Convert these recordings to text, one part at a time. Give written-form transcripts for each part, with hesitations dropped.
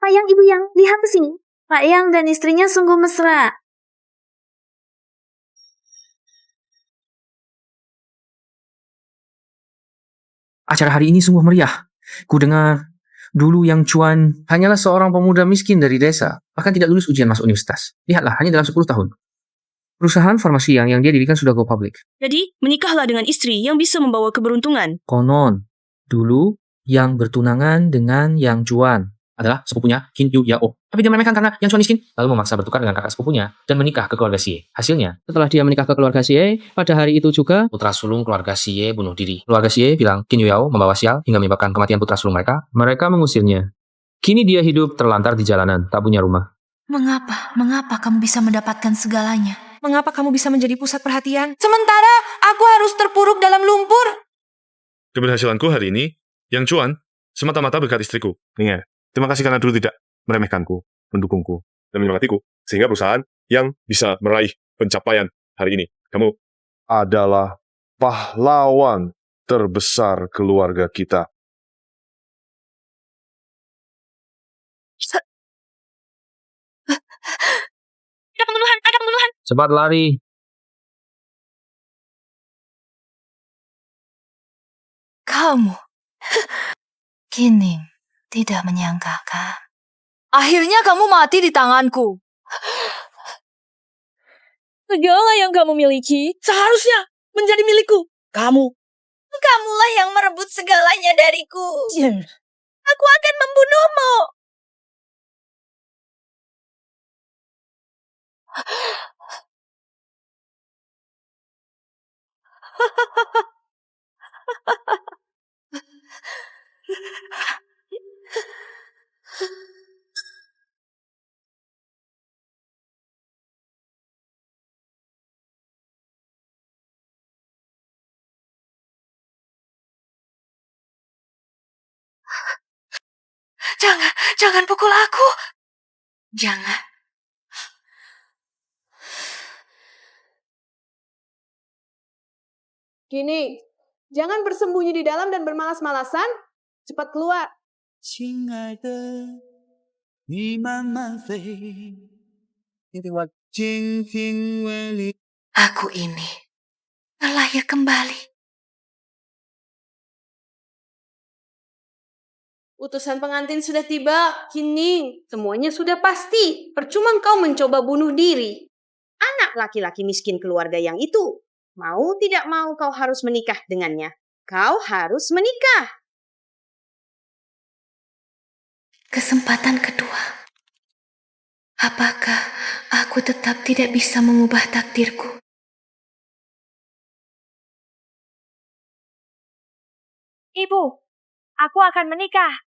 Pak Yang, Ibu Yang, lihat ke sini. Pak Yang dan istrinya sungguh mesra. Acara hari ini sungguh meriah. Ku dengar dulu Yang Chuan hanyalah seorang pemuda miskin dari desa, bahkan tidak lulus ujian masuk universitas. Lihatlah, hanya dalam 10 tahun. Perusahaan farmasi yang dia dirikan sudah go public. Jadi, menikahlah dengan istri yang bisa membawa keberuntungan. Konon, dulu yang bertunangan dengan Yang Chuan adalah sepupunya Qin Yu Yao. Tapi dia meremehkan karena Yang Chuan miskin, lalu memaksa bertukar dengan kakak sepupunya dan menikah ke keluarga Xie. Hasilnya, setelah dia menikah ke keluarga Xie, pada hari itu juga putra sulung keluarga Xie bunuh diri. Keluarga Xie bilang Qin Yu Yao membawa sial hingga menyebabkan kematian putra sulung mereka. Mereka mengusirnya. Kini dia hidup terlantar di jalanan, tak punya rumah. Mengapa kamu bisa mendapatkan segalanya? Mengapa kamu bisa menjadi pusat perhatian? Sementara aku harus terpuruk dalam lumpur. Keberhasilanku hari ini, Yang Chuan, semata-mata berkat istriku. Ingat, terima kasih karena dulu tidak meremehkanku, mendukungku, dan menyemangatiku, sehingga perusahaan yang bisa meraih pencapaian hari ini. Kamu adalah pahlawan terbesar keluarga kita. Ada pembunuhan. Cepat lari. Kamu, Qining, tidak menyangka kan? Akhirnya kamu mati di tanganku. Segala yang kamu miliki seharusnya menjadi milikku. Kamulah yang merebut segalanya dariku. Aku akan membunuhmu. Jangan pukul aku. Jangan. Gini, jangan bersembunyi di dalam dan bermalas-malasan. Cepat keluar. Aku ini terlahir kembali. Utusan pengantin sudah tiba, Qining. Semuanya sudah pasti. Percuma kau mencoba bunuh diri. Anak laki-laki miskin keluarga yang itu. Mau tidak mau kau harus menikah dengannya. Kau harus menikah. Kesempatan kedua. Apakah aku tetap tidak bisa mengubah takdirku? Ibu, aku akan menikah.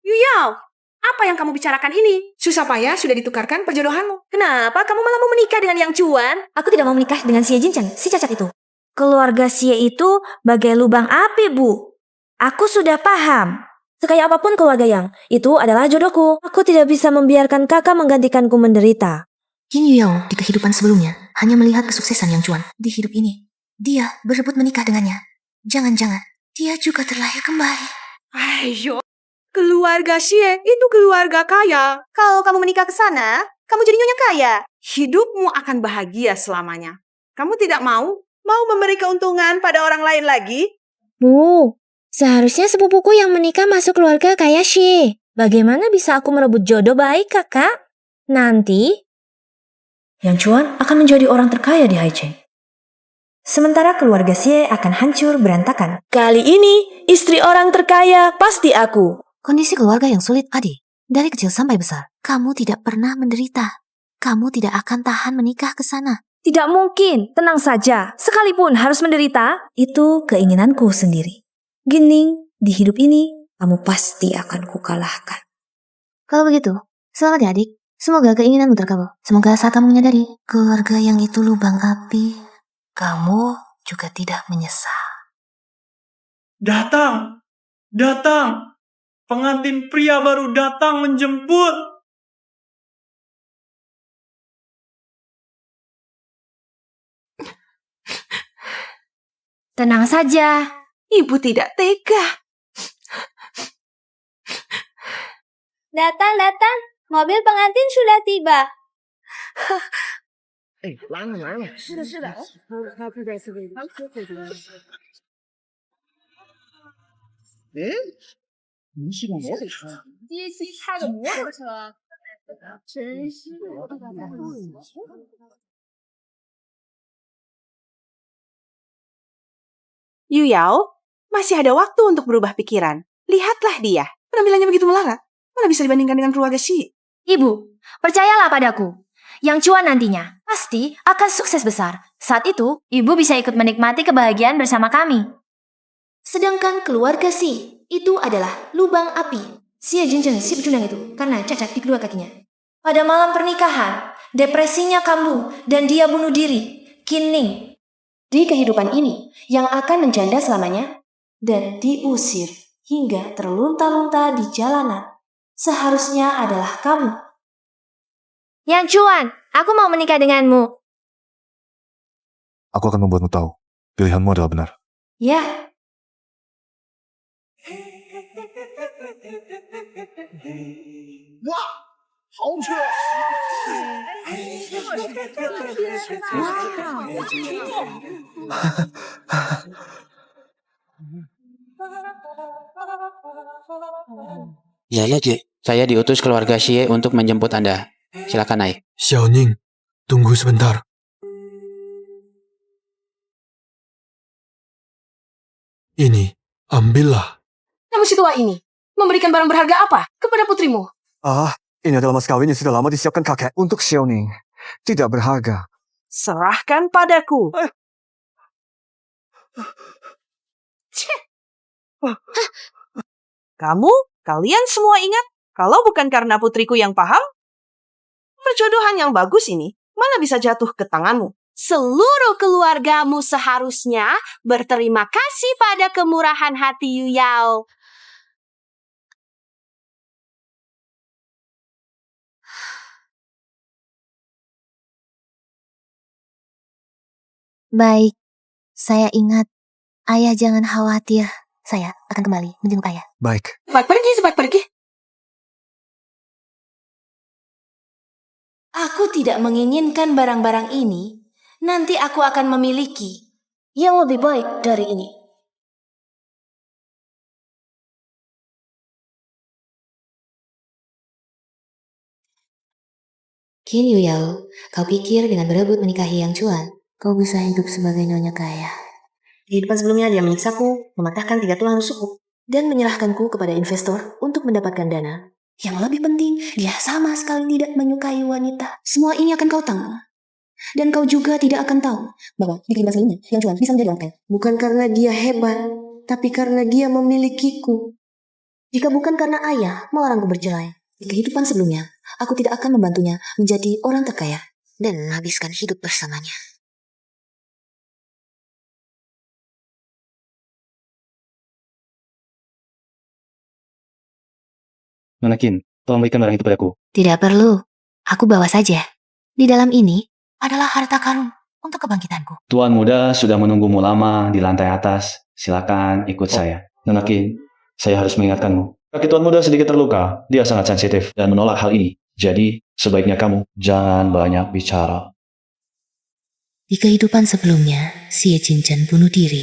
Yuyao, apa yang kamu bicarakan ini? Susah payah sudah ditukarkan perjodohanmu. Kenapa kamu malah mau menikah dengan Yang Chuan? Aku tidak mau menikah dengan Xie Jinchen, si cacat itu. Keluarga Xie itu bagai lubang api, Bu. Aku sudah paham. Sekaya apapun keluarga Yang, itu adalah jodohku. Aku tidak bisa membiarkan kakak menggantikanku menderita. Qin Yuyao di kehidupan sebelumnya hanya melihat kesuksesan Yang Chuan. Di hidup ini, dia berebut menikah dengannya. Jangan-jangan dia juga terlahir kembali. Ayo, keluarga Xie itu keluarga kaya. Kalau kamu menikah ke sana, kamu jadi nyonya kaya. Hidupmu akan bahagia selamanya. Kamu tidak mau memberi keuntungan pada orang lain lagi? Bu, seharusnya sepupuku yang menikah masuk keluarga kaya Xie. Bagaimana bisa aku merebut jodoh baik, kakak? Nanti Yang Chuan akan menjadi orang terkaya di Haicheng. Sementara keluarga Xie akan hancur berantakan. Kali ini, istri orang terkaya pasti aku. Kondisi keluarga yang sulit, Adi. Dari kecil sampai besar, kamu tidak pernah menderita. Kamu tidak akan tahan menikah ke sana. tidak mungkin, tenang saja. Sekalipun harus menderita. Itu keinginanku sendiri. Qining, di hidup ini, kamu pasti akan kukalahkan. Kalau begitu, selamat ya adik. Semoga keinginanmu terkabul. Semoga saat kamu menyadari keluarga yang itu lubang api, kamu juga tidak menyesal. Datang! Pengantin pria baru datang menjemput. Tenang saja. Ibu tidak tega. Datang. Mobil pengantin sudah tiba. Yu Yao, masih ada waktu untuk berubah pikiran. Lihatlah dia. Penampilannya begitu melarat. Mana bisa dibandingkan dengan keluarga Xi? Ibu, percayalah padaku. Yang Chuan nantinya pasti akan sukses besar. Saat itu, ibu bisa ikut menikmati kebahagiaan bersama kami. Sedangkan keluarga Xi itu adalah lubang api. Xie Jinzhen si pecundang itu karena cacat di kedua kakinya. Pada malam pernikahan, depresinya kambuh dan dia bunuh diri. Qin Ning. Di kehidupan ini yang akan menjanda selamanya dan diusir hingga terlunta-lunta di jalanan. Seharusnya adalah kamu. Yang Chuan, aku mau menikah denganmu. Aku akan membuatmu tahu. Pilihanmu adalah benar. Ya. Ya, Cik. Saya diutus keluarga Xie untuk menjemput Anda. Silakan naik. Xiaoning, tunggu sebentar. Ini, ambillah. Kamu si tua ini, memberikan barang berharga apa kepada putrimu? Ini adalah mas kawin yang sudah lama disiapkan kakek untuk Xiaoning. Tidak berharga. Serahkan padaku. Kalian semua ingat, kalau bukan karena putriku yang paham, perjodohan yang bagus ini mana bisa jatuh ke tanganmu. Seluruh keluargamu seharusnya berterima kasih pada kemurahan hati Yu Yao. Baik, saya ingat. Ayah jangan khawatir. Saya akan kembali menjenguk ayah. Baik. Cepat pergi. Aku tidak menginginkan barang-barang ini. Nanti aku akan memiliki yang lebih baik dari ini. Qin Yu Yao, kau pikir dengan berebut menikahi Yang Chuan, kau bisa hidup sebagai nyonya kaya. Di kehidupan sebelumnya dia menyiksaku, mematahkan 3 tulang rusukku, dan menyerahkanku kepada investor untuk mendapatkan dana. Yang lebih penting, dia sama sekali tidak menyukai wanita. Semua ini akan kau tanggung. Dan kau juga tidak akan tahu bahwa di kehidupan sebelumnya, Yang Chuan bisa menjadi orang kaya. Bukan karena dia hebat, tapi karena dia memilikiku. Jika bukan karena ayah melarangku bercerai, di kehidupan sebelumnya, aku tidak akan membantunya menjadi orang terkaya dan menghabiskan hidup bersamanya. Nona Qin, tolong berikan barang itu padaku. Tidak perlu. Aku bawa saja. Di dalam ini adalah harta karun untuk kebangkitanku. Tuan muda sudah menunggumu lama di lantai atas. Silakan ikut saya. Nona Qin, saya harus mengingatkanmu. Kaki tuan muda sedikit terluka. Dia sangat sensitif dan menolak hal ini. Jadi, sebaiknya kamu jangan banyak bicara. Di kehidupan sebelumnya, Xie Jinzhen bunuh diri.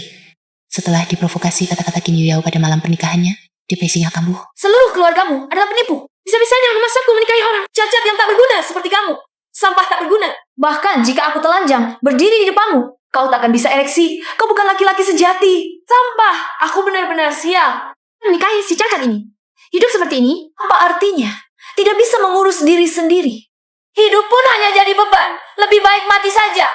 Setelah diprovokasi kata-kata Qin Yu Yao pada malam pernikahannya, depresinya kambuh. Seluruh keluargamu adalah penipu. Bisa-bisanya memaksaku menikahi orang cacat yang tak berguna seperti kamu. Sampah tak berguna. Bahkan jika aku telanjang berdiri di depanmu, kau tak akan bisa ereksi. Kau bukan laki-laki sejati. Sampah. Aku benar-benar sial. Menikahi si cacat ini. Hidup seperti ini, apa artinya? Tidak bisa mengurus diri sendiri. Hidup pun hanya jadi beban. Lebih baik mati saja.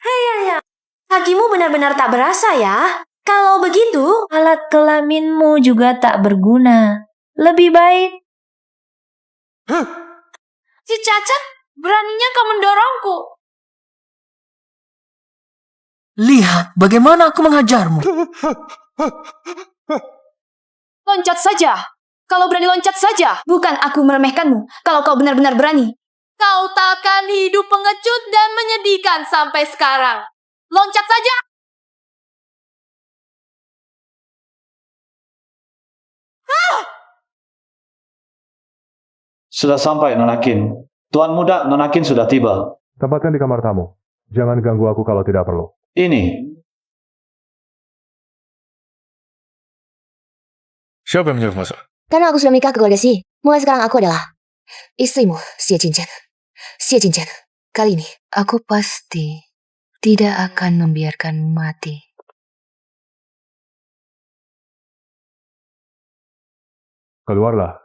Hei, kakimu benar-benar tak berasa ya. Kalau begitu, alat kelaminmu juga tak berguna. Lebih baik. Si cacat, beraninya kau mendorongku. Lihat bagaimana aku menghajarmu. Loncat saja. Kalau berani loncat saja. Bukan aku meremehkanmu. Kalau kau benar-benar berani. Kau takkan hidup pengecut dan menyedihkan sampai sekarang. Loncat saja! Sudah sampai, Nonakin. Tuan muda Nonakin sudah tiba. Tempatkan di kamar tamu. Jangan ganggu aku kalau tidak perlu. Ini. Siapa yang menyuruh masuk? Karena aku sudah menikah ke keluarga Si, mulai sekarang aku adalah istrimu, Xie Jinchen. Xie Jinchen, kali ini aku pasti tidak akan membiarkanmu mati. Keluarlah.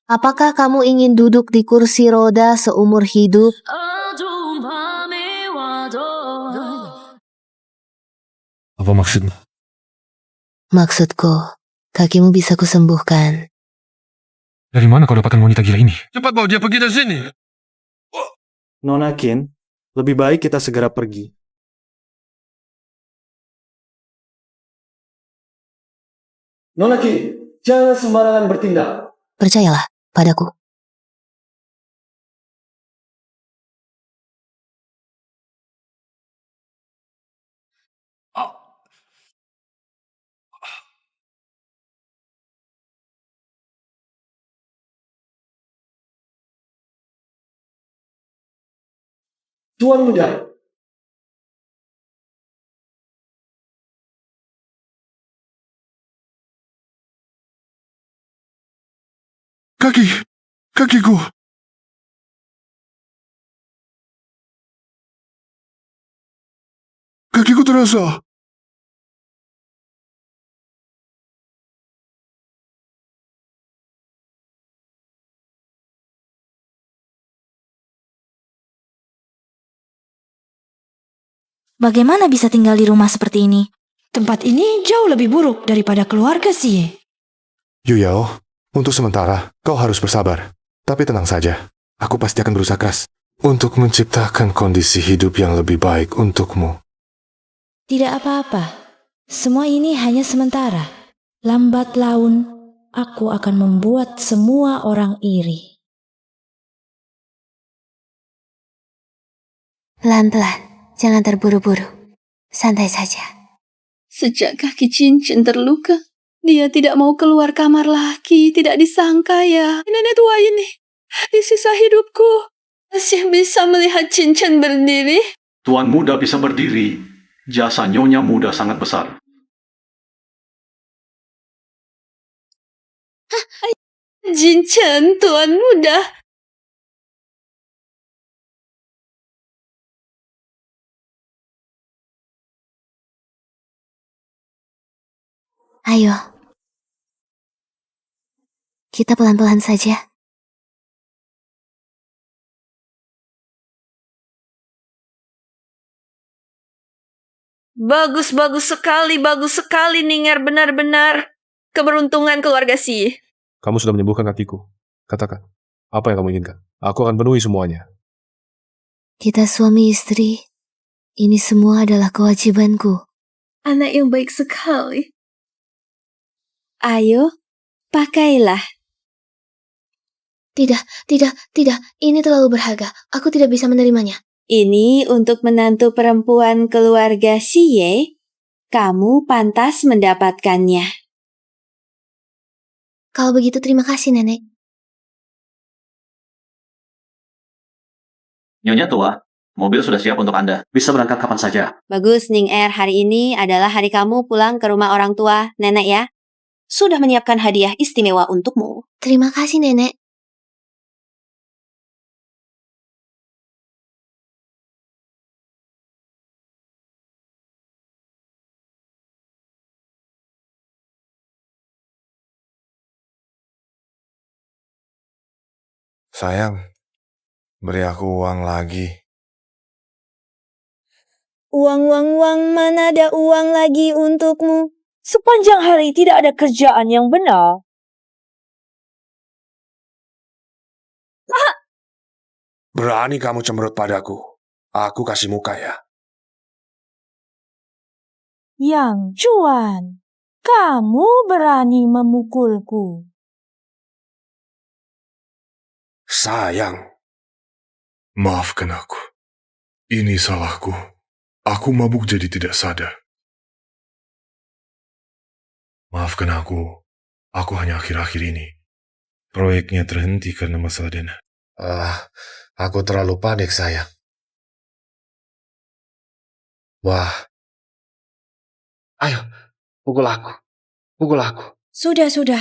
Apakah kamu ingin duduk di kursi roda seumur hidup? Apa maksudmu? Maksudku, kakimu bisa kusembuhkan. Dari mana kau dapatkan wanita gila ini? Cepat bawa dia pergi dari sini. Nonakin, lebih baik kita segera pergi. Nonakin, jangan sembarangan bertindak. Percayalah padaku. Tuan muda, Kakiku. Kakiku terasa. Bagaimana bisa tinggal di rumah seperti ini? Tempat ini jauh lebih buruk daripada keluarga Xie. Yu Yao, untuk sementara kau harus bersabar. Tapi tenang saja, aku pasti akan berusaha keras untuk menciptakan kondisi hidup yang lebih baik untukmu. Tidak apa-apa. Semua ini hanya sementara. Lambat laun, aku akan membuat semua orang iri. Pelan-pelan. Jangan terburu-buru. Santai saja. Sejak kaki cincin terluka, dia tidak mau keluar kamar lagi. Tidak disangka ya. Nenek tua ini, di sisa hidupku, masih bisa melihat cincin berdiri. Tuan muda bisa berdiri. Jasa nyonya muda sangat besar. Cincin, tuan muda. Ayo. Kita pelan-pelan saja. Bagus sekali Ninger, benar-benar. Keberuntungan keluarga Si. Kamu sudah menyembuhkan kakiku. Katakan, apa yang kamu inginkan? Aku akan penuhi semuanya. Kita suami istri. Ini semua adalah kewajibanku. Anak yang baik sekali. Ayo, pakailah. Tidak. Ini terlalu berharga. Aku tidak bisa menerimanya. Ini untuk menantu perempuan keluarga Xie. Kamu pantas mendapatkannya. Kalau begitu terima kasih, Nenek. Nyonya tua, mobil sudah siap untuk Anda. Bisa berangkat kapan saja. Bagus, Ning-Er. Hari ini adalah hari kamu pulang ke rumah orang tua, Nenek ya. Sudah menyiapkan hadiah istimewa untukmu. Terima kasih, Nenek. Sayang, beri aku uang lagi. Uang, mana ada uang lagi untukmu? Sepanjang hari tidak ada kerjaan yang benar. Berani kamu cemberut padaku. Aku kasih muka ya. Yang Cuan, kamu berani memukulku. Sayang. Maafkan aku. Ini salahku. Aku mabuk jadi tidak sadar. Maafkan aku. Aku hanya akhir-akhir ini. Proyeknya terhenti karena masalah dana. Aku terlalu panik, sayang. Wah. Ayo, pukul aku. Pukul aku. Sudah.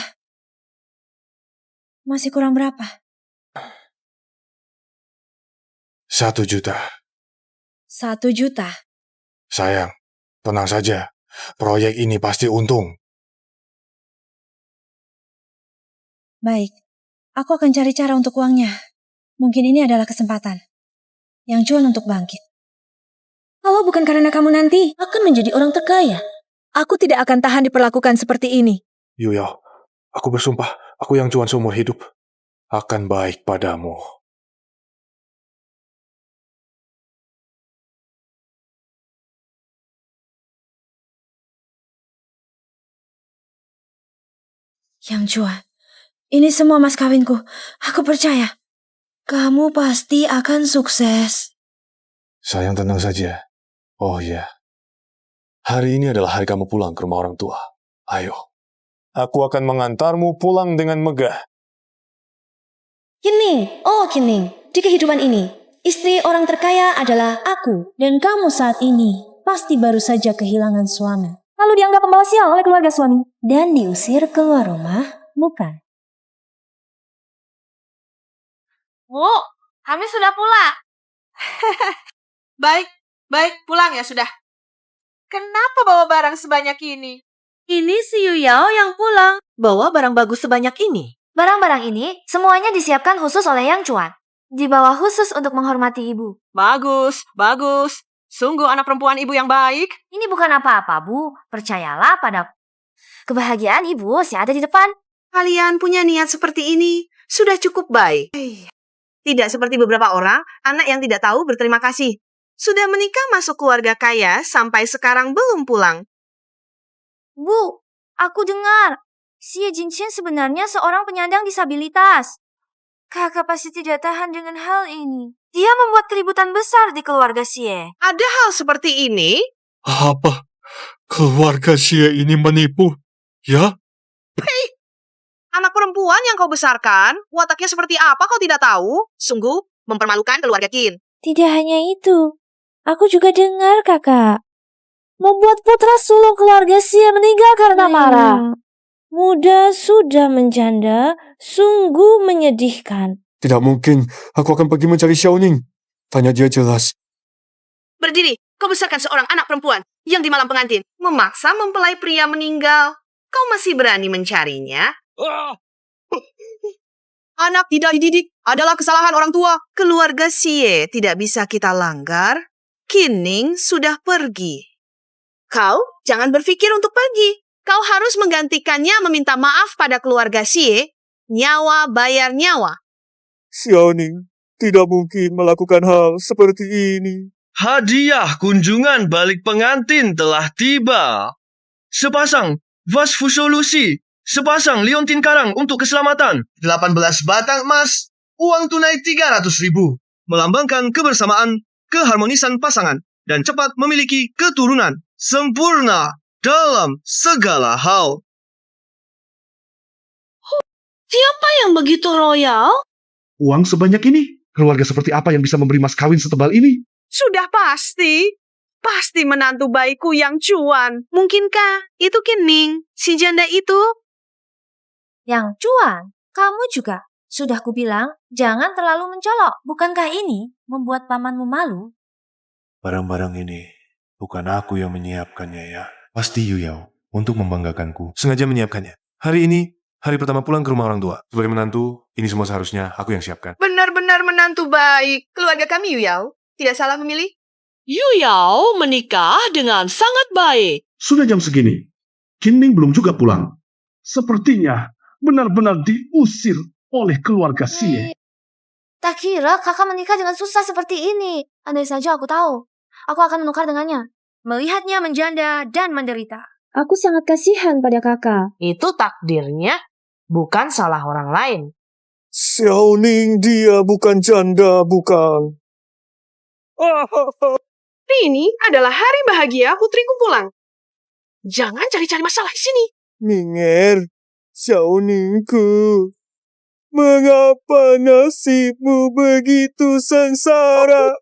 Masih kurang berapa? 1 juta. 1 juta. Sayang, tenang saja. Proyek ini pasti untung. Baik, aku akan cari cara untuk uangnya. Mungkin ini adalah kesempatan. Yang Chuan untuk bangkit. Kalau bukan karena kamu nanti akan menjadi orang terkaya. Aku tidak akan tahan diperlakukan seperti ini. Yuyao, aku bersumpah, aku Yang Chuan seumur hidup akan baik padamu. Yang Chuan, ini semua mas kawinku. Aku percaya. Kamu pasti akan sukses. Sayang, tenang saja. Oh ya, hari ini adalah hari kamu pulang ke rumah orang tua. Ayo, aku akan mengantarmu pulang dengan megah. Kining, di kehidupan ini, istri orang terkaya adalah aku. Dan kamu saat ini pasti baru saja kehilangan suami. Lalu dianggap pembawa sial oleh keluarga suami. Dan diusir keluar rumah, bukan? Bu, kami sudah pulang. Baik, pulang ya sudah. Kenapa bawa barang sebanyak ini? Ini si Yuyao yang pulang. Bawa barang bagus sebanyak ini? Barang-barang ini semuanya disiapkan khusus oleh Yang Chuan. Dibawa khusus untuk menghormati ibu. Bagus. Sungguh anak perempuan ibu yang baik. Ini bukan apa-apa, Bu. Percayalah padaku. Kebahagiaan ibu masih ada di depan. Kalian punya niat seperti ini sudah cukup baik. Tidak seperti beberapa orang, anak yang tidak tahu berterima kasih. Sudah menikah masuk keluarga kaya sampai sekarang belum pulang. Bu, aku dengar. Xie Jinqian sebenarnya seorang penyandang disabilitas. Kakak pasti tidak tahan dengan hal ini. Dia membuat keributan besar di keluarga Xie. Ada hal seperti ini? Apa? Keluarga Xie ini menipu? Ya? Anak perempuan yang kau besarkan, wataknya seperti apa kau tidak tahu? Sungguh mempermalukan keluarga Qin. Tidak hanya itu. Aku juga dengar, Kakak. Membuat putra sulung keluarga Xie meninggal karena marah. Muda sudah menjanda, sungguh menyedihkan. Tidak mungkin. Aku akan pergi mencari Xiaoning. Tanya dia jelas. Berdiri, kau besarkan seorang anak perempuan yang di malam pengantin memaksa mempelai pria meninggal. Kau masih berani mencarinya? Anak tidak dididik adalah kesalahan orang tua. Keluarga Xie tidak bisa kita langgar. Kining sudah pergi. Kau jangan berpikir untuk pergi. Kau harus menggantikannya meminta maaf pada keluarga Xie. Nyawa bayar nyawa. Xiaoning tidak mungkin melakukan hal seperti ini. Hadiah kunjungan balik pengantin telah tiba. Sepasang vas fusolusi, sepasang liontin karang untuk keselamatan, 18 batang emas, uang tunai 300.000, melambangkan kebersamaan, keharmonisan pasangan, dan cepat memiliki keturunan sempurna dalam segala hal. Siapa yang begitu royal? Uang sebanyak ini? Keluarga seperti apa yang bisa memberi mas kawin setebal ini? Sudah pasti. Pasti menantu baikku Yang Chuan. Mungkinkah itu Kining, si janda itu? Yang Chuan, kamu juga. Sudah kubilang, jangan terlalu mencolok. Bukankah ini membuat pamanmu malu? Barang-barang ini bukan aku yang menyiapkannya ya. Pasti Yuyao untuk membanggakanku. Sengaja menyiapkannya. Hari ini, hari pertama pulang ke rumah orang tua. Sebagai menantu, ini semua seharusnya aku yang siapkan. Benar-benar menantu baik. Keluarga kami Yuyao tidak salah memilih. Yuyao menikah dengan sangat baik. Sudah jam segini. Kining belum juga pulang. Sepertinya benar-benar diusir oleh keluarga Xie. Tak kira kakak menikah dengan susah seperti ini. Andai saja aku tahu, aku akan menukar dengannya. Melihatnya menjanda dan menderita. Aku sangat kasihan pada kakak. Itu takdirnya, bukan salah orang lain. Xiaoning, dia bukan janda, bukan. Hari ini adalah hari bahagia putriku pulang. Jangan cari-cari masalah di sini. Minger, Xiaoningku, mengapa nasibmu begitu sengsara?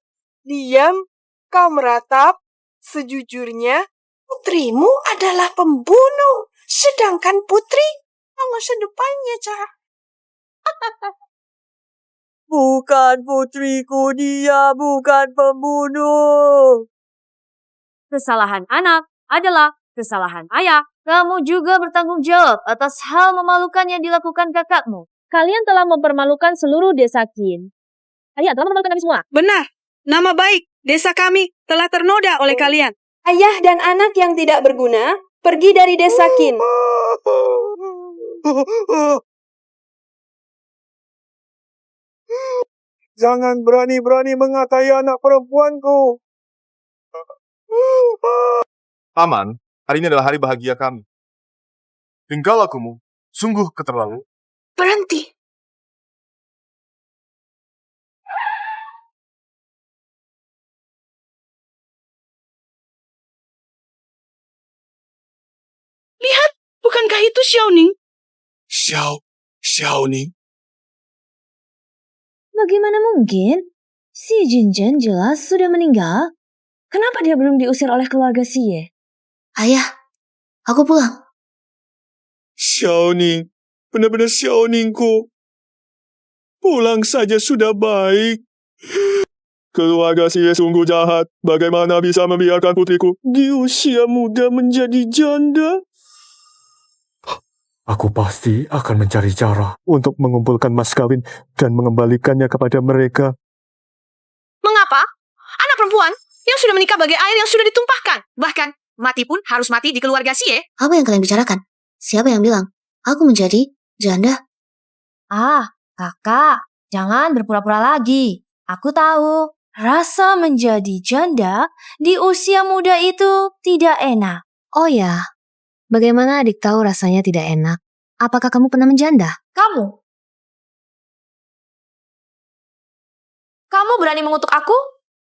Diam, kau meratap. Sejujurnya, putrimu adalah pembunuh. Sedangkan putri, masa depannya, Cah. Bukan putriku, dia bukan pembunuh. Kesalahan anak adalah kesalahan ayah. Kamu juga bertanggung jawab atas hal memalukan yang dilakukan kakakmu. Kalian telah mempermalukan seluruh desa Qin. Kalian telah mempermalukan kami semua. Benar, nama baik desa kami telah ternoda oleh kalian. Ayah dan anak yang tidak berguna pergi dari desa Qin. Jangan berani-berani mengatai anak perempuanku. Paman, hari ini adalah hari bahagia kami. Tingkah lakumu sungguh keterlaluan. Berhenti. Lihat, bukankah itu Xiaoning? Xiaoning. Bagaimana mungkin? Si Jinchen jelas sudah meninggal. Kenapa dia belum diusir oleh keluarga Xie? Ayah, aku pulang. Xiaoning, benar-benar Xiaoningku. Pulang saja sudah baik. Keluarga Xie sungguh jahat. Bagaimana bisa membiarkan putriku di usia muda menjadi janda? Aku pasti akan mencari cara untuk mengumpulkan mas kawin dan mengembalikannya kepada mereka. Mengapa? Anak perempuan yang sudah menikah bagai air yang sudah ditumpahkan. Bahkan mati pun harus mati di keluarga Xie. Apa yang kalian bicarakan? Siapa yang bilang aku menjadi janda? Kakak, jangan berpura-pura lagi. Aku tahu, rasa menjadi janda di usia muda itu tidak enak. Oh ya, bagaimana adik tahu rasanya tidak enak? Apakah kamu pernah menjanda? Kamu berani mengutuk aku?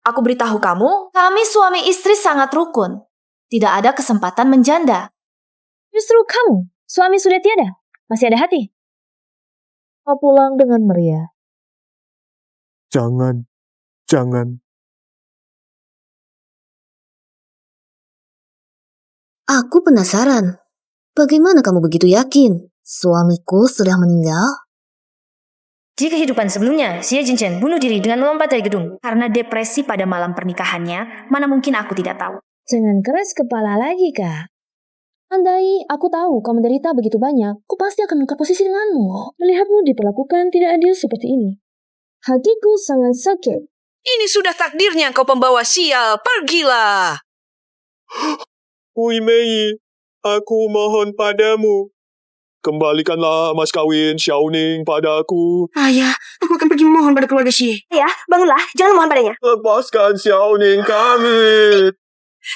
Aku beritahu kamu, kami suami istri sangat rukun. Tidak ada kesempatan menjanda. Justru kamu, suami sudah tiada. Masih ada hati. Kau pulang dengan meriah. Jangan. Aku penasaran. Bagaimana kamu begitu yakin suamiku sudah meninggal? Di kehidupan sebelumnya, Xie Jinchen bunuh diri dengan melompat dari gedung. Karena depresi pada malam pernikahannya, mana mungkin aku tidak tahu. Jangan keras kepala lagi, Kak. Andai aku tahu kau menderita begitu banyak, aku pasti akan menukar posisi denganmu. Melihatmu diperlakukan tidak adil seperti ini. Hatiku sangat sakit. Ini sudah takdirnya kau pembawa sial. Pergilah. Hui Mei, aku mohon padamu. Kembalikanlah mas kawin Xiaoning padaku. Ayah, aku akan pergi memohon pada keluarga Xie. Ayah, bangunlah. Jangan mohon padanya. Lepaskan Xiaoning kami.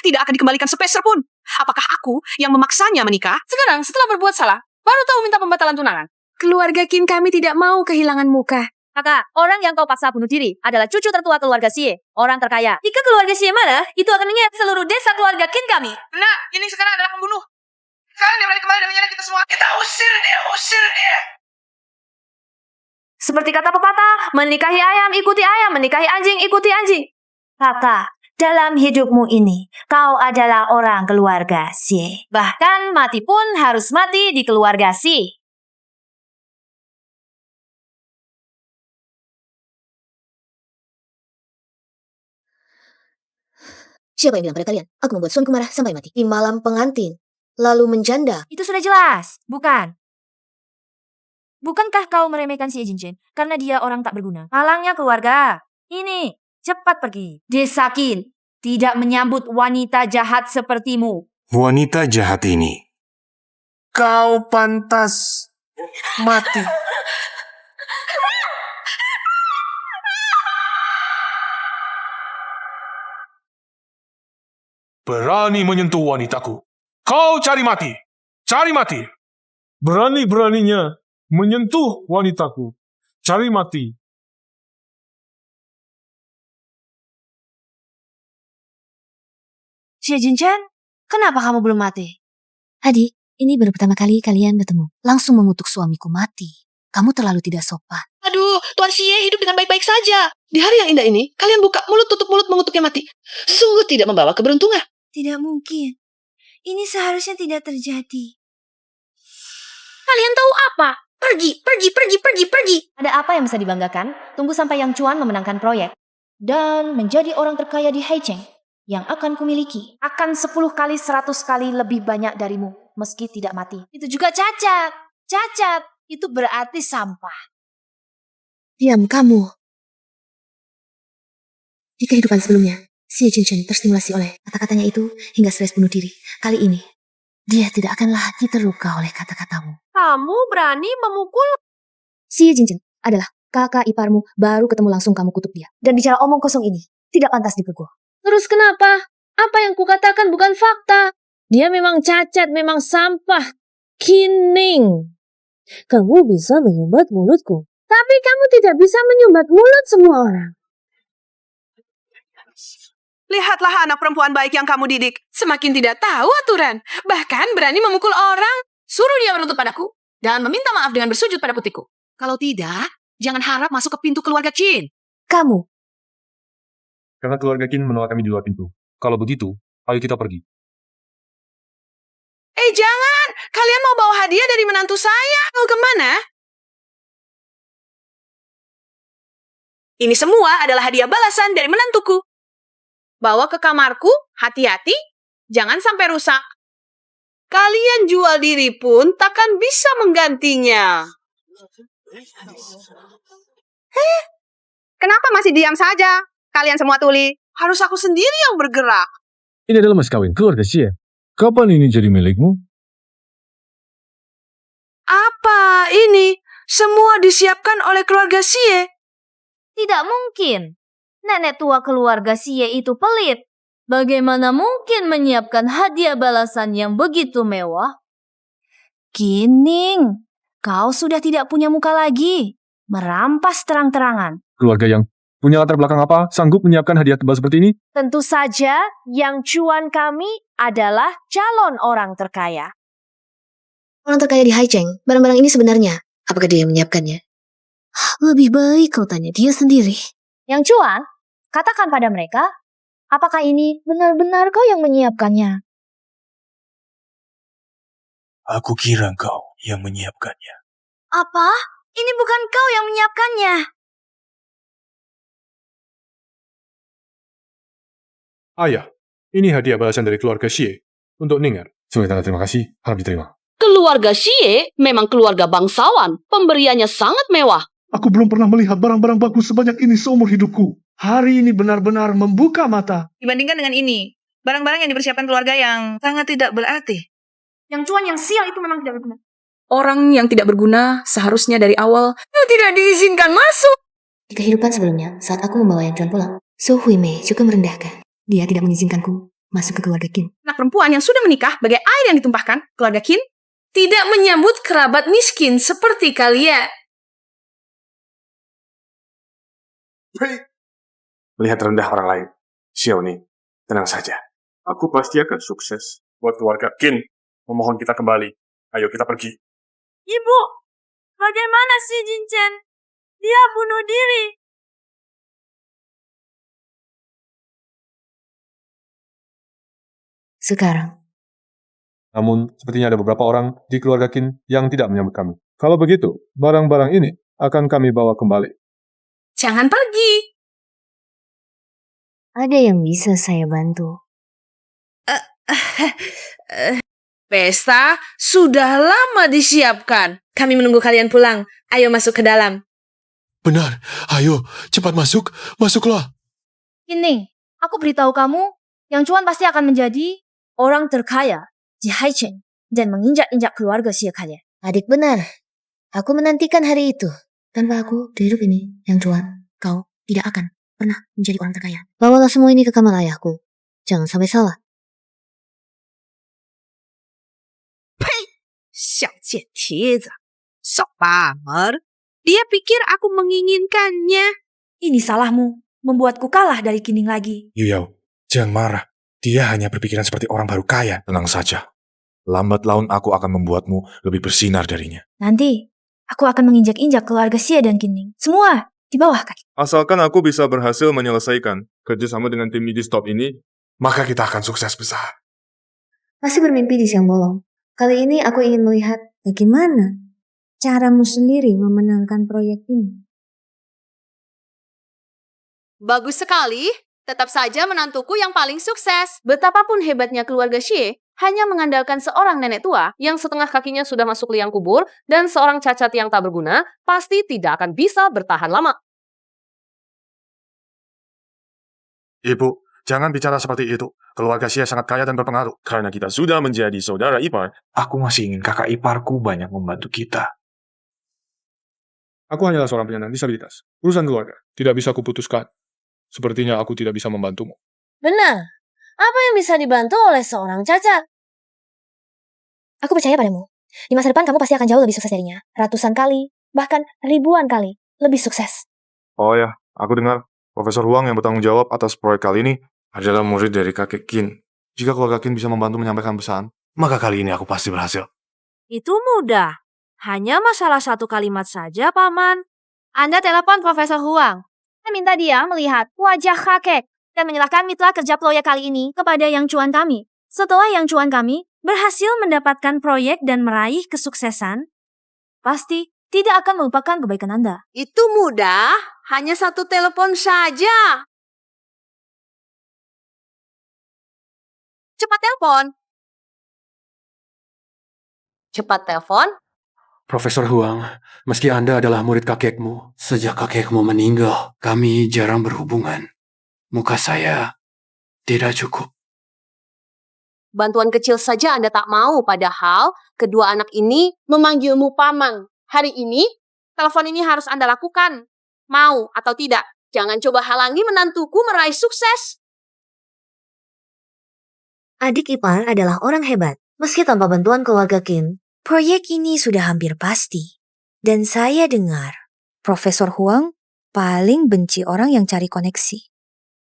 Tidak akan dikembalikan sepeser pun. Apakah aku yang memaksanya menikah? Sekarang, setelah berbuat salah, baru tahu minta pembatalan tunangan. Keluarga Qin kami tidak mau kehilangan muka. Kakak, orang yang kau paksa bunuh diri adalah cucu tertua keluarga Xie, orang terkaya. Jika keluarga Xie marah, itu akan menyeret seluruh desa keluarga Qin kami. Nah, ini sekarang adalah pembunuh. Sekarang dia balik kembali dan menyerang kita semua. Kita usir dia. Seperti kata pepatah, menikahi ayam ikuti ayam, menikahi anjing ikuti anjing. Kakak, dalam hidupmu ini, kau adalah orang keluarga Xie. Bahkan mati pun harus mati di keluarga Xie. Siapa yang bilang pada kalian? Aku membuat suamiku marah sampai mati. Di malam pengantin. Lalu menjanda. Itu sudah jelas, bukan? Bukankah kau meremehkan si Jinchen karena dia orang tak berguna? Halangnya keluarga. Ini, cepat pergi. Desa Qin tidak menyambut wanita jahat sepertimu. Wanita jahat ini. Kau pantas mati. Berani menyentuh wanitaku. Kau cari mati. Cari mati. Berani-beraninya menyentuh wanitaku. cari mati. Xie Jinchen, kenapa kamu belum mati? Adik, ini baru pertama kali kalian bertemu. Langsung mengutuk suamiku mati. Kamu terlalu tidak sopan. Aduh, Tuan Xie hidup dengan baik-baik saja. Di hari yang indah ini, kalian buka mulut tutup mulut mengutuknya mati. Sungguh tidak membawa keberuntungan. Tidak mungkin. Ini seharusnya tidak terjadi. Kalian tahu apa? Pergi. Ada apa yang bisa dibanggakan? Tunggu sampai Yang Chuan memenangkan proyek dan menjadi orang terkaya di Haicheng yang akan kumiliki. Akan 10 kali 100 kali lebih banyak darimu meski tidak mati. Itu juga cacat. Cacat itu berarti sampah. Diam kamu. Di kehidupan sebelumnya, Xie Jinchen terstimulasi oleh kata-katanya itu hingga stres bunuh diri. Kali ini, dia tidak akan lagi terluka oleh kata-katamu. Kamu berani memukul? Xie Jinchen adalah kakak iparmu, baru ketemu langsung kamu kutuk dia. Dan bicara omong kosong ini tidak pantas dipukul. Terus kenapa? Apa yang kukatakan bukan fakta. Dia memang cacat, memang sampah. Kining. Kamu bisa menyumbat mulutku. Tapi kamu tidak bisa menyumbat mulut semua orang. Lihatlah anak perempuan baik yang kamu didik. Semakin tidak tahu aturan. Bahkan berani memukul orang. Suruh dia menuntut padaku. Dan meminta maaf dengan bersujud pada putiku. Kalau tidak, jangan harap masuk ke pintu keluarga Qin. Kamu. Karena keluarga Qin menolak kami di luar pintu. Kalau begitu, ayo kita pergi. Jangan! Kalian mau bawa hadiah dari menantu saya? Mau kemana? Ini semua adalah hadiah balasan dari menantuku. Bawa ke kamarku, hati-hati, jangan sampai rusak. Kalian jual diri pun takkan bisa menggantinya. Kenapa masih diam saja? Kalian semua tuli. Harus aku sendiri yang bergerak. Ini adalah mas kawin keluarga Xie. Kapan ini jadi milikmu? Apa ini? Semua disiapkan oleh keluarga Xie. Tidak mungkin. Nenek tua keluarga Xie itu pelit. Bagaimana mungkin menyiapkan hadiah balasan yang begitu mewah? Kining, kau sudah tidak punya muka lagi. Merampas terang-terangan. Keluarga yang punya latar belakang apa sanggup menyiapkan hadiah tebal seperti ini? Tentu saja Yang Chuan kami adalah calon orang terkaya. Orang terkaya di Haicheng, barang-barang ini sebenarnya, apakah dia yang menyiapkannya? Lebih baik kau tanya dia sendiri. Yang Chuan, katakan pada mereka, apakah ini benar-benar kau yang menyiapkannya? Aku kira kau yang menyiapkannya. Apa? Ini bukan kau yang menyiapkannya. Ayah, ini hadiah balasan dari keluarga Xie untuk Ninger. Sebagai tanda terima kasih, harap diterima. Keluarga Xie memang keluarga bangsawan. Pemberiannya sangat mewah. Aku belum pernah melihat barang-barang bagus sebanyak ini seumur hidupku. Hari ini benar-benar membuka mata. Dibandingkan dengan ini, barang-barang yang dipersiapkan keluarga yang sangat tidak berarti. Yang Chuan yang sial itu memang tidak berguna. Orang yang tidak berguna seharusnya dari awal tidak diizinkan masuk. Di kehidupan sebelumnya, saat aku membawa Yang Chuan pulang, Su Huimei juga merendahkan. Dia tidak mengizinkanku masuk ke keluarga Qin. Anak perempuan yang sudah menikah bagai air yang ditumpahkan, keluarga Qin tidak menyambut kerabat miskin seperti kalian. Melihat rendah orang lain. Xiaoning, tenang saja. Aku pasti akan sukses. Buat keluarga Qin, memohon kita kembali. Ayo kita pergi. Ibu, bagaimana si Jinchen? Dia bunuh diri. Sekarang. Namun, sepertinya ada beberapa orang di keluarga Qin yang tidak menyambut kami. Kalau begitu, barang-barang ini akan kami bawa kembali. Jangan pergi. Ada yang bisa saya bantu. Pesta sudah lama disiapkan. Kami menunggu kalian pulang. Ayo masuk ke dalam. Benar. Ayo, cepat masuk. Masuklah. Kining, aku beritahu kamu, Yang Chuan pasti akan menjadi orang terkaya di Haicheng dan menginjak-injak keluarga Xie kalian. Adik benar. Aku menantikan hari itu. Tanpa aku di hidup ini, Yang Chuan, kau tidak akan pernah menjadi orang terkaya. Bawalah semua ini ke kamar ayahku. Jangan sampai salah. 小贱蹄子，小八门儿， Dia pikir aku menginginkannya. Ini salahmu, membuatku kalah dari Kining lagi. Yu Yao, jangan marah. Dia hanya berpikiran seperti orang baru kaya. Tenang saja. Lambat laun aku akan membuatmu lebih bersinar darinya. Nanti, aku akan menginjak-injak keluarga Xie dan Kining. Semua di bawah kaki. Asalkan aku bisa berhasil menyelesaikan kerjasama dengan tim Midi Stop ini, maka kita akan sukses besar. Masih bermimpi di siang bolong. Kali ini aku ingin melihat bagaimana caramu sendiri memenangkan proyek ini. Bagus sekali. Tetap saja menantuku yang paling sukses. Betapapun hebatnya keluarga Xie, hanya mengandalkan seorang nenek tua yang setengah kakinya sudah masuk liang kubur dan seorang cacat yang tak berguna, pasti tidak akan bisa bertahan lama. Ibu, jangan bicara seperti itu. Keluarga Xie sangat kaya dan berpengaruh. Karena kita sudah menjadi saudara ipar. Aku masih ingin kakak iparku banyak membantu kita. Aku hanyalah seorang penyandang disabilitas. Urusan keluarga tidak bisa kuputuskan. Sepertinya aku tidak bisa membantumu. Benar. Apa yang bisa dibantu oleh seorang cacat? Aku percaya padamu. Di masa depan kamu pasti akan jauh lebih sukses darinya. Ratusan kali, bahkan ribuan kali lebih sukses. Oh ya, aku dengar Profesor Huang yang bertanggung jawab atas proyek kali ini adalah murid dari kakek Qin. Jika keluarga Qin bisa membantu menyampaikan pesan, maka kali ini aku pasti berhasil. Itu mudah. Hanya masalah satu kalimat saja, Paman. Anda telepon Profesor Huang. Saya minta dia melihat wajah kakek dan menyerahkan mitra kerja proyek kali ini kepada Yang Cuan kami. Setelah Yang Cuan kami berhasil mendapatkan proyek dan meraih kesuksesan, pasti tidak akan melupakan kebaikan Anda. Itu mudah, hanya satu telepon saja. Cepat telepon. Cepat telepon. Profesor Huang, meski Anda adalah murid kakekmu, sejak kakekmu meninggal, kami jarang berhubungan. Muka saya tidak cukup. Bantuan kecil saja Anda tak mau, padahal kedua anak ini memanggilmu paman. Hari ini, telepon ini harus Anda lakukan. Mau atau tidak, jangan coba halangi menantuku meraih sukses. Adik ipar adalah orang hebat. Meski tanpa bantuan keluarga Qin, proyek ini sudah hampir pasti. Dan saya dengar, Profesor Huang paling benci orang yang cari koneksi.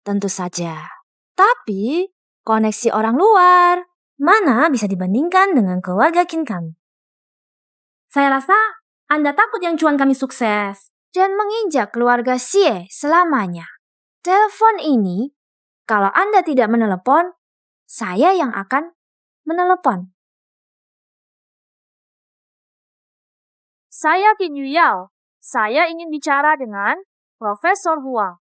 Tentu saja. Tapi, koneksi orang luar mana bisa dibandingkan dengan keluarga Qin kami. Saya rasa Anda takut Yang Cuan kami sukses dan menginjak keluarga Xie selamanya. Telepon ini, kalau Anda tidak menelepon, saya yang akan menelepon. Saya Qin Yuyao. Saya ingin bicara dengan Profesor Huang.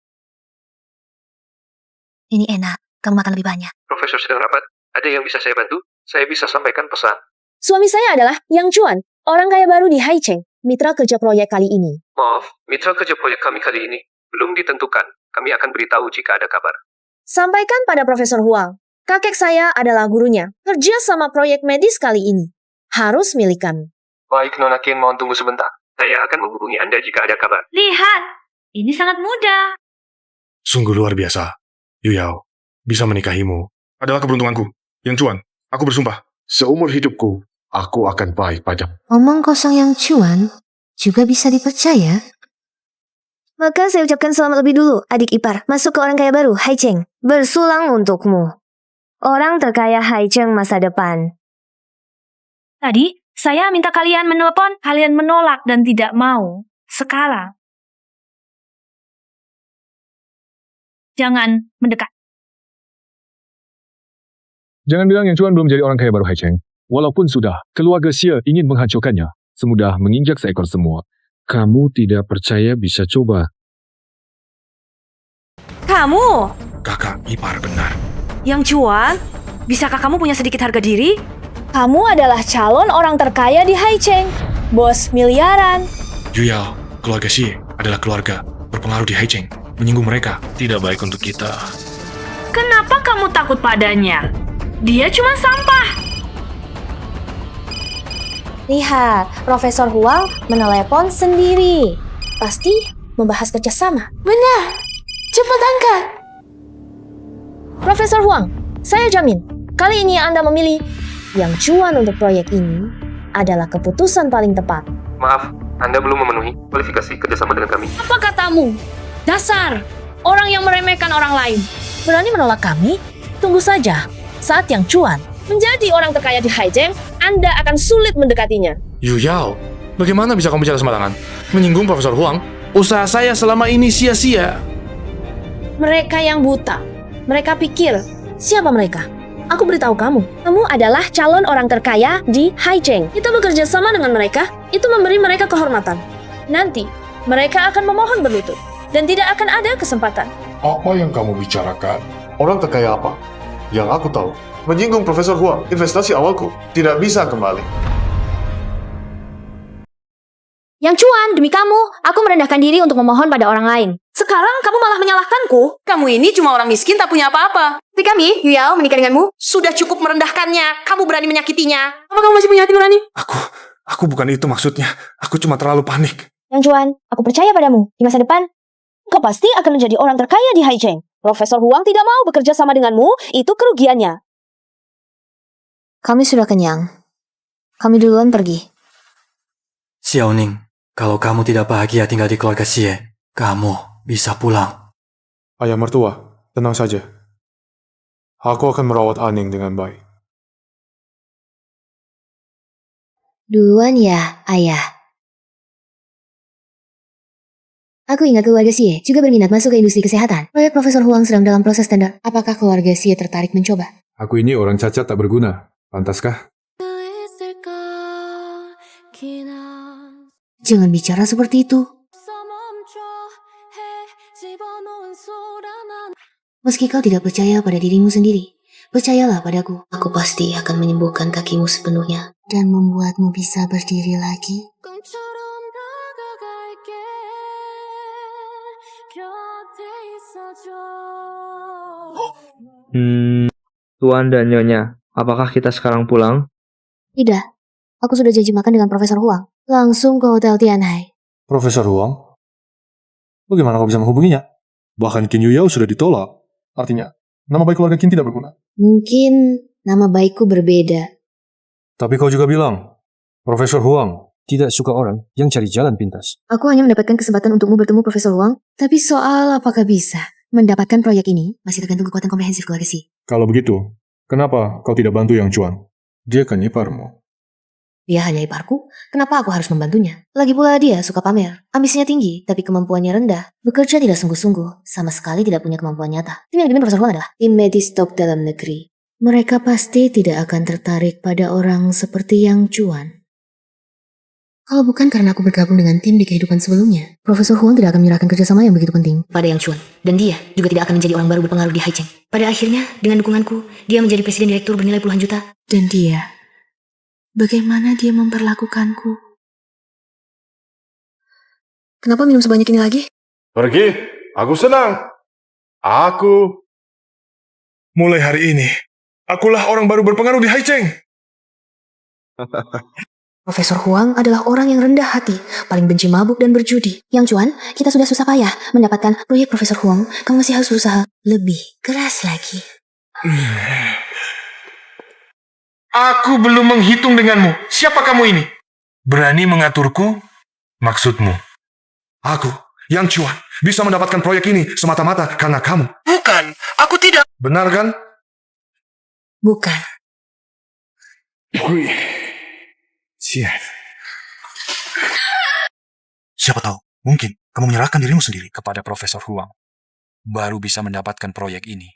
ini enak, kamu makan lebih banyak. Profesor sedang rapat. Ada yang bisa saya bantu? Saya bisa sampaikan pesan. Suami saya adalah Yang Cuan, orang kaya baru di Haicheng, mitra kerja proyek kali ini. Maaf, mitra kerja proyek kami kali ini belum ditentukan. Kami akan beritahu jika ada kabar. Sampaikan pada Profesor Huang, kakek saya adalah gurunya. Kerja sama proyek medis kali ini. Harus milik kami. Baik, Nona Qin, mohon tunggu sebentar. Saya akan menghubungi Anda jika ada kabar. Lihat, ini sangat mudah. Sungguh luar biasa. Yu Yao, bisa menikahimu adalah keberuntunganku. Yang Cuan, aku bersumpah, seumur hidupku, aku akan baik padamu. Omong kosong Yang Cuan juga bisa dipercaya. Maka saya ucapkan selamat lebih dulu, adik ipar. Masuk ke orang kaya baru, Haicheng. Bersulang untukmu. Orang terkaya Haicheng masa depan. Tadi, saya minta kalian menelepon, kalian menolak dan tidak mau. Sekarang, jangan mendekat. Jangan bilang Yang Cuan belum jadi orang kaya baru Haicheng. Walaupun sudah, keluarga Xie ingin menghancurkannya. Semudah menginjak seekor semua. Kamu tidak percaya bisa coba. Kamu? Kakak ipar benar. Yang Cuan? Bisakah kamu punya sedikit harga diri? Kamu adalah calon orang terkaya di Haicheng. Bos miliaran. Yu Yao, keluarga Xie adalah keluarga berpengaruh di Haicheng. Menyinggung mereka tidak baik untuk kita. Kenapa kamu takut padanya? Dia cuma sampah. Lihat, Profesor Huang menelepon sendiri. Pasti membahas kerjasama. Benar. Cepat angkat. Profesor Huang, saya jamin, kali ini Anda memilih Yang Cuan untuk proyek ini adalah keputusan paling tepat. Maaf, Anda belum memenuhi kualifikasi kerjasama dengan kami. Apa katamu? Dasar orang yang meremehkan orang lain. Berani menolak kami? Tunggu saja. Saat Yang Chuan menjadi orang terkaya di Haizheng, Anda akan sulit mendekatinya. Yu Yao, bagaimana bisa kamu bicara sembarangan? Menyinggung Profesor Huang? Usaha saya selama ini sia-sia. Mereka yang buta. Mereka pikir, siapa mereka? Aku beritahu kamu, kamu adalah calon orang terkaya di Haizheng. Kita bekerja sama dengan mereka, itu memberi mereka kehormatan. Nanti, mereka akan memohon berlutut, dan tidak akan ada kesempatan. Apa yang kamu bicarakan? Orang terkaya apa? Yang aku tahu, menyinggung Profesor Huang, investasi awalku tidak bisa kembali. Yang Chuan, demi kamu, aku merendahkan diri untuk memohon pada orang lain. Sekarang kamu malah menyalahkanku. Kamu ini cuma orang miskin tak punya apa-apa. Tapi kami, Yu Yao, menikah denganmu. Sudah cukup merendahkannya. Kamu berani menyakitinya. Apa kamu masih punya hati nurani? Aku bukan itu maksudnya. Aku cuma terlalu panik. Yang Chuan, aku percaya padamu. Di masa depan, kau pasti akan menjadi orang terkaya di Haizheng. Profesor Huang tidak mau bekerja sama denganmu, itu kerugiannya. Kami sudah kenyang. Kami duluan pergi. Xiaoning, kalau kamu tidak bahagia tinggal di keluarga Xie, kamu bisa pulang. Ayah mertua, tenang saja. Aku akan merawat Aning dengan baik. Duluan ya, Ayah. Aku ingat keluarga Xie juga berminat masuk ke industri kesehatan. Proyek Profesor Huang sedang dalam proses tender. Apakah keluarga Xie tertarik mencoba? Aku ini orang cacat tak berguna. Pantaskah? Jangan bicara seperti itu. Meski kau tidak percaya pada dirimu sendiri, percayalah padaku. Aku pasti akan menyembuhkan kakimu sepenuhnya dan membuatmu bisa berdiri lagi. Tuan dan Nyonya, apakah kita sekarang pulang? Tidak, aku sudah janji makan dengan Profesor Huang. Langsung ke Hotel Tianhai. Profesor Huang? Bagaimana kau bisa menghubunginya? Bahkan Qin Yuyao sudah ditolak. Artinya, nama baik keluarga Qin tidak berguna. Mungkin nama baikku berbeda. Tapi kau juga bilang, Profesor Huang tidak suka orang yang cari jalan pintas. Aku hanya mendapatkan kesempatan untukmu bertemu Profesor Huang, tapi soal apakah bisa mendapatkan proyek ini masih tergantung kekuatan komprehensif keluarga Xie. Kalau begitu, kenapa kau tidak bantu Yang Chuan? Dia kan iparmu. Dia hanya iparku, kenapa aku harus membantunya? Lagi pula dia suka pamer, ambisinya tinggi, tapi kemampuannya rendah. Bekerja tidak sungguh-sungguh, sama sekali tidak punya kemampuan nyata. Tim yang dipimpin Profesor Huang adalah tim medis top dalam negeri. Mereka pasti tidak akan tertarik pada orang seperti Yang Chuan. Kalau bukan karena aku bergabung dengan tim di kehidupan sebelumnya, Profesor Huang tidak akan menyerahkan kerjasama yang begitu penting pada Yang Chuan. Dan dia juga tidak akan menjadi orang baru berpengaruh di Haizheng. Pada akhirnya, dengan dukunganku, dia menjadi presiden direktur bernilai puluhan juta. Dan dia, bagaimana dia memperlakukanku? Kenapa minum sebanyak ini lagi? Pergi, aku senang. Aku. Mulai hari ini, akulah orang baru berpengaruh di Haizheng. Profesor Huang adalah orang yang rendah hati, paling benci mabuk dan berjudi. Yang Chuan, kita sudah susah payah mendapatkan proyek Profesor Huang. Kamu masih harus berusaha lebih keras lagi. Aku belum menghitung denganmu. Siapa kamu ini? Berani mengaturku? Maksudmu? Aku, Yang Chuan, bisa mendapatkan proyek ini semata-mata karena kamu. Bukan, aku tidak. Benar kan? Bukan. Siapa tahu, mungkin kamu menyerahkan dirimu sendiri kepada Profesor Huang. Baru bisa mendapatkan proyek ini.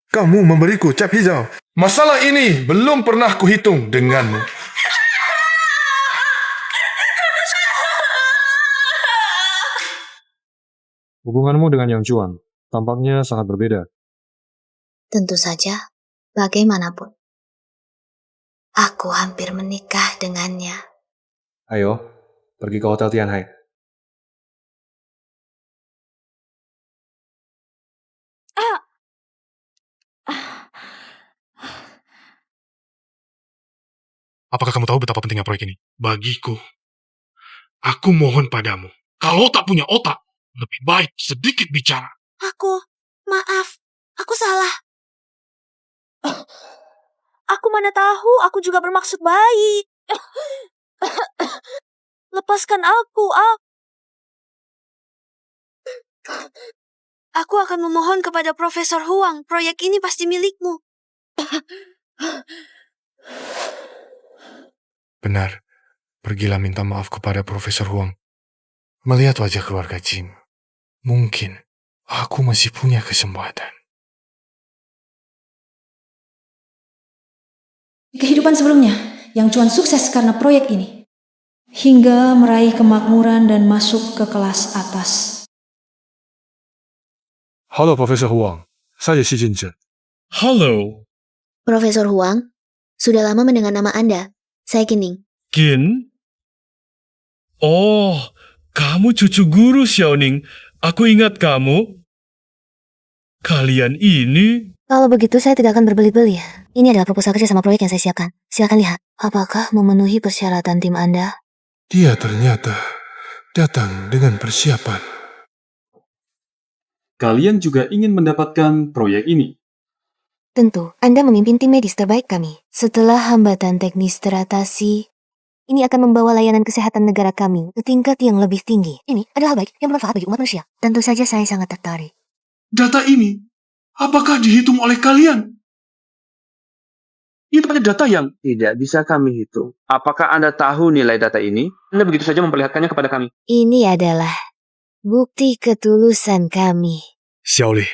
Kamu memberiku cap hijau. Masalah ini belum pernah kuhitung denganmu. Hubunganmu dengan Yang Chuan tampaknya sangat berbeda. Tentu saja, bagaimanapun. Aku hampir menikah dengannya. Ayo, pergi ke Hotel Tianhai. Apakah kamu tahu betapa pentingnya proyek ini? Bagiku. Aku mohon padamu. Kalau tak punya otak, lebih baik sedikit bicara. Maaf, aku salah. Aku mana tahu, aku juga bermaksud baik. Lepaskan aku, Aku akan memohon kepada Profesor Huang. Proyek ini pasti milikmu. Benar, pergilah minta maaf kepada Profesor Huang. Melihat wajah keluarga Jim, mungkin aku masih punya kesempatan. Di kehidupan sebelumnya, Yang Chuan sukses karena proyek ini. Hingga meraih kemakmuran dan masuk ke kelas atas. Halo Profesor Huang, saya Xi Jinzhen. Halo. Profesor Huang, sudah lama mendengar nama Anda. Saya Kining. Qin? Oh, kamu cucu guru Xiaoning. Aku ingat kamu. Kalian ini... Kalau begitu saya tidak akan berbelit-belit. Ini adalah proposal kerja sama proyek yang saya siapkan. Silakan lihat. Apakah memenuhi persyaratan tim Anda? Dia ternyata datang dengan persiapan. Kalian juga ingin mendapatkan proyek ini. Tentu, Anda memimpin tim medis terbaik kami. Setelah hambatan teknis teratasi, ini akan membawa layanan kesehatan negara kami ke tingkat yang lebih tinggi. Ini adalah hal baik yang bermanfaat bagi umat manusia. Tentu saja saya sangat tertarik. Data ini, apakah dihitung oleh kalian? Ini tepatnya data yang Tidak bisa kami hitung. Apakah Anda tahu nilai data ini? Anda begitu saja memperlihatkannya kepada kami. Ini adalah bukti ketulusan kami. Xiaoli,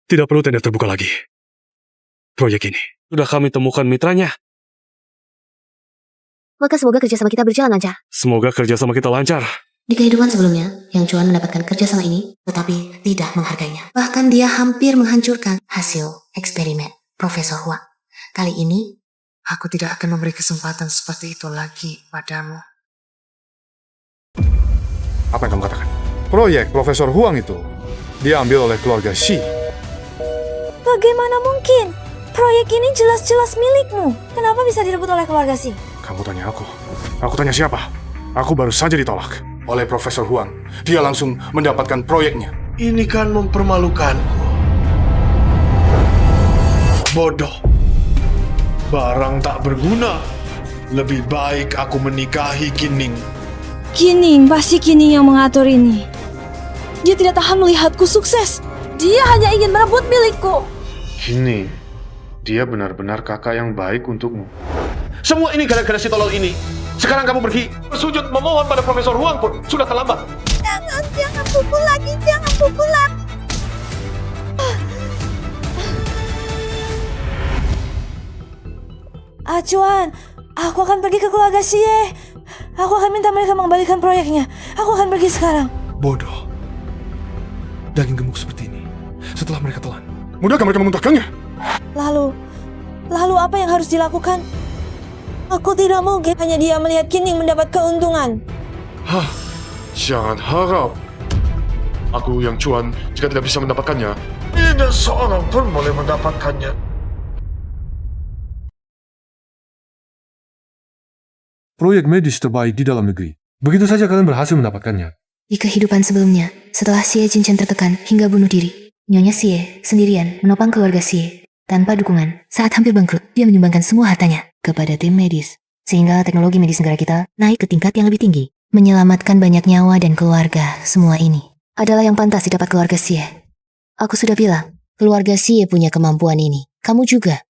tidak perlu tender terbuka lagi. Proyek ini sudah kami temukan mitranya. Maka semoga kerjasama kita berjalan lancar. Semoga kerjasama kita lancar. Di kehidupan sebelumnya, Yang Chuan mendapatkan kerjasama ini, tetapi tidak menghargainya. Bahkan dia hampir menghancurkan hasil eksperimen Profesor Huang. Kali ini, Aku tidak akan memberi kesempatan seperti itu lagi padamu. Apa yang kamu katakan? Proyek Profesor Huang itu diambil oleh keluarga Xi. Bagaimana mungkin? Proyek ini jelas-jelas milikmu. Kenapa bisa direbut oleh keluarga Xi? Kamu tanya aku. Aku tanya siapa? Aku baru saja ditolak oleh Profesor Huang. Dia langsung mendapatkan proyeknya. Ini kan mempermalukanku. Bodoh. Barang tak berguna. Lebih baik aku menikahi Kining. Kining, pasti Kining yang mengatur ini. Dia tidak tahan melihatku sukses. Dia hanya ingin merebut milikku. Kining, dia benar-benar kakak yang baik untukmu. Semua ini gara-gara si tolol ini. Sekarang kamu pergi. Bersujud memohon pada Profesor Huang pun sudah terlambat. Jangan pukul lagi, jangan pukul lagi. Chuan, aku akan pergi ke keluarga Xie. Aku akan minta mereka mengembalikan proyeknya. Aku akan pergi sekarang. Bodoh. Daging gemuk seperti ini. Setelah mereka telan, mudahkah mereka memuntahkannya? Lalu apa yang harus dilakukan? Aku tidak mungkin hanya dia melihat Kining mendapat keuntungan. Hah, jangan harap. Aku Yang Chuan jika tidak bisa mendapatkannya. Tidak seorang pun boleh mendapatkannya. Proyek medis terbaik di dalam negeri. Begitu saja kalian berhasil mendapatkannya. Di kehidupan sebelumnya, setelah Xie Jinchen tertekan hingga bunuh diri, Nyonya Xie sendirian menopang keluarga Xie. Tanpa dukungan, saat hampir bangkrut, dia menyumbangkan semua hartanya kepada tim medis. Sehingga teknologi medis negara kita naik ke tingkat yang lebih tinggi. Menyelamatkan banyak nyawa dan keluarga, semua ini adalah yang pantas didapat keluarga Xie. Aku sudah bilang, keluarga Xie punya kemampuan ini. Kamu juga.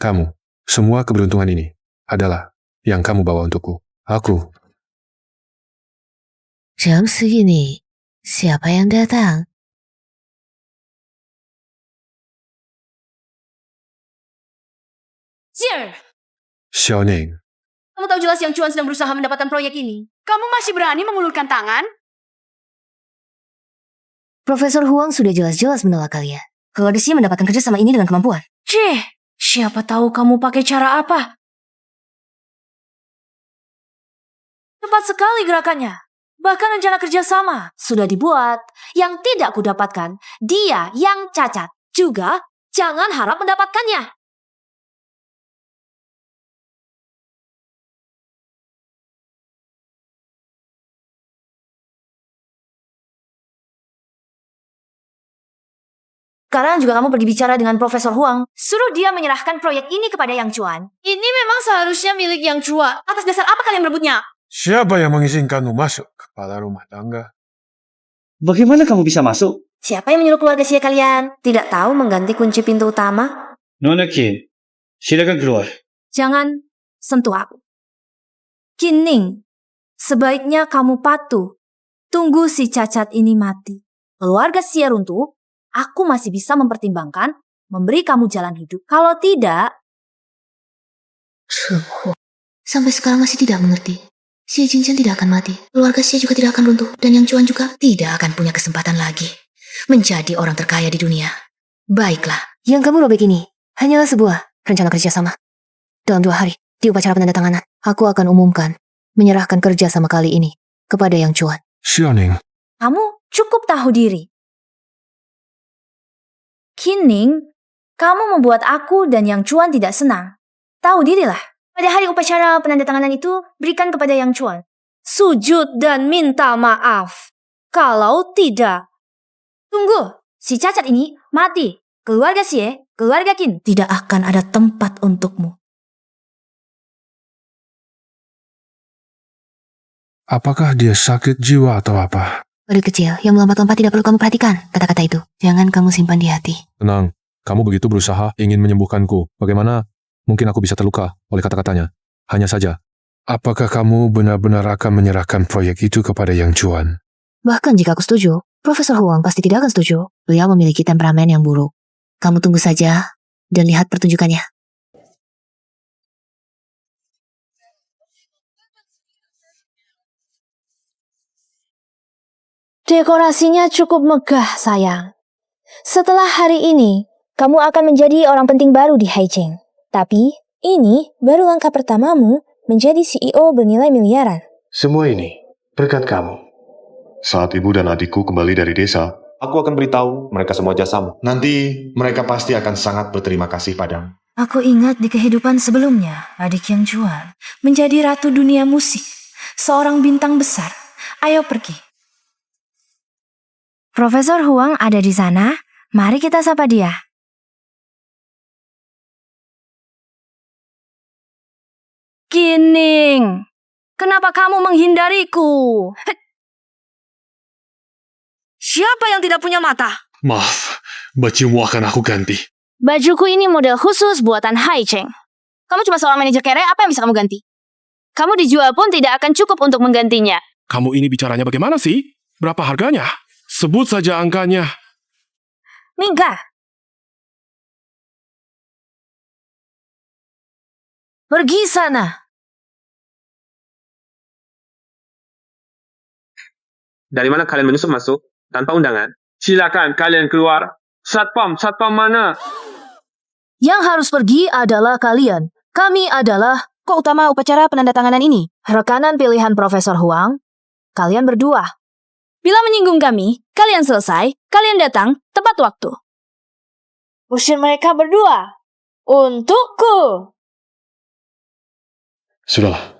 Kamu, semua keberuntungan ini adalah yang kamu bawa untukku. Aku. Jam segini, siapa yang datang? Sir, Xiaoning. kamu tahu jelas Yang Chuan sedang berusaha mendapatkan proyek ini. Kamu masih berani mengulurkan tangan? Profesor Huang sudah jelas-jelas menolak kalian. Keluarga Xie mendapatkan kerja sama ini dengan kemampuan. Siapa tahu kamu pakai cara apa? Cepat sekali gerakannya. Bahkan rencana kerjasama sudah dibuat. Yang tidak kudapatkan, dia yang cacat. Juga jangan harap mendapatkannya. Sekarang juga kamu pergi bicara dengan Profesor Huang. Suruh dia menyerahkan proyek ini kepada Yang Chuan. Ini memang seharusnya milik Yang Chuan. Atas dasar apa kalian merebutnya? Siapa yang mengizinkanmu masuk, kepala rumah tangga? Bagaimana kamu bisa masuk? Siapa yang menyuruh keluarga Xie kalian? Tidak tahu mengganti kunci pintu utama? Nona Qin, silakan keluar. Jangan sentuh aku. Qin Ning, sebaiknya kamu patuh. Tunggu si cacat ini mati. Keluarga Xie runtuh, aku masih bisa mempertimbangkan memberi kamu jalan hidup. Kalau tidak... Sampai sekarang masih tidak mengerti. Xie Jinchen tidak akan mati. Keluarga Xie juga tidak akan runtuh. Dan Yang Chuan juga tidak akan punya kesempatan lagi menjadi orang terkaya di dunia. Baiklah. Yang kamu robek ini hanyalah sebuah rencana kerjasama. Dalam 2 hari, di upacara penandatanganan, aku akan umumkan menyerahkan kerja sama kali ini kepada Yang Chuan. Xiaoning. Kamu cukup tahu diri. Qin Ning, kamu membuat aku dan Yang Chuan tidak senang. Tahu dirilah. Pada hari upacara penandatanganan itu, berikan kepada Yang Chuan. Sujud dan minta maaf. Kalau tidak, tunggu, si cacat ini mati. Keluarga Xie, keluarga Qin, tidak akan ada tempat untukmu. Apakah dia sakit jiwa atau apa? Badut kecil yang melompat-lompat tidak perlu kamu perhatikan kata-kata itu. Jangan kamu simpan di hati. Tenang, kamu begitu berusaha ingin menyembuhkanku. Bagaimana mungkin aku bisa terluka oleh kata-katanya? Hanya saja, Apakah kamu benar-benar akan menyerahkan proyek itu kepada Yang Chuan? Bahkan jika aku setuju, Profesor Huang pasti tidak akan setuju. Beliau memiliki temperamen yang buruk. Kamu tunggu saja dan lihat pertunjukannya. Dekorasinya cukup megah, sayang. Setelah hari ini, kamu akan menjadi orang penting baru di Haicheng. Tapi, ini baru langkah pertamamu menjadi CEO bernilai miliaran. Semua ini berkat kamu. Saat ibu dan adikku kembali dari desa, aku akan beritahu mereka semua jasamu. Nanti mereka pasti akan sangat berterima kasih padamu. Aku ingat di kehidupan sebelumnya, adik Yang Chuan menjadi ratu dunia musik, seorang bintang besar. Ayo pergi. Profesor Huang ada di sana. Mari kita sapa dia. Qin Ning, kenapa kamu menghindariku? Siapa yang tidak punya mata? Maaf, bajumu akan aku ganti. Bajuku ini model khusus buatan Haicheng. Kamu cuma seorang manajer kere, apa yang bisa kamu ganti? Kamu dijual pun tidak akan cukup untuk menggantinya. Kamu ini bicaranya bagaimana sih? Berapa harganya? Sebut saja angkanya. Mingga. Pergi sana. Dari mana kalian menyusup masuk tanpa undangan? Silakan kalian keluar. Satpam mana? Yang harus pergi adalah kalian. Kami adalah utama upacara penandatanganan ini. Rekanan pilihan Profesor Huang. Kalian berdua. Bila menyinggung kami, kalian selesai, kalian datang tepat waktu. Usir mereka berdua. Untukku. Sudahlah,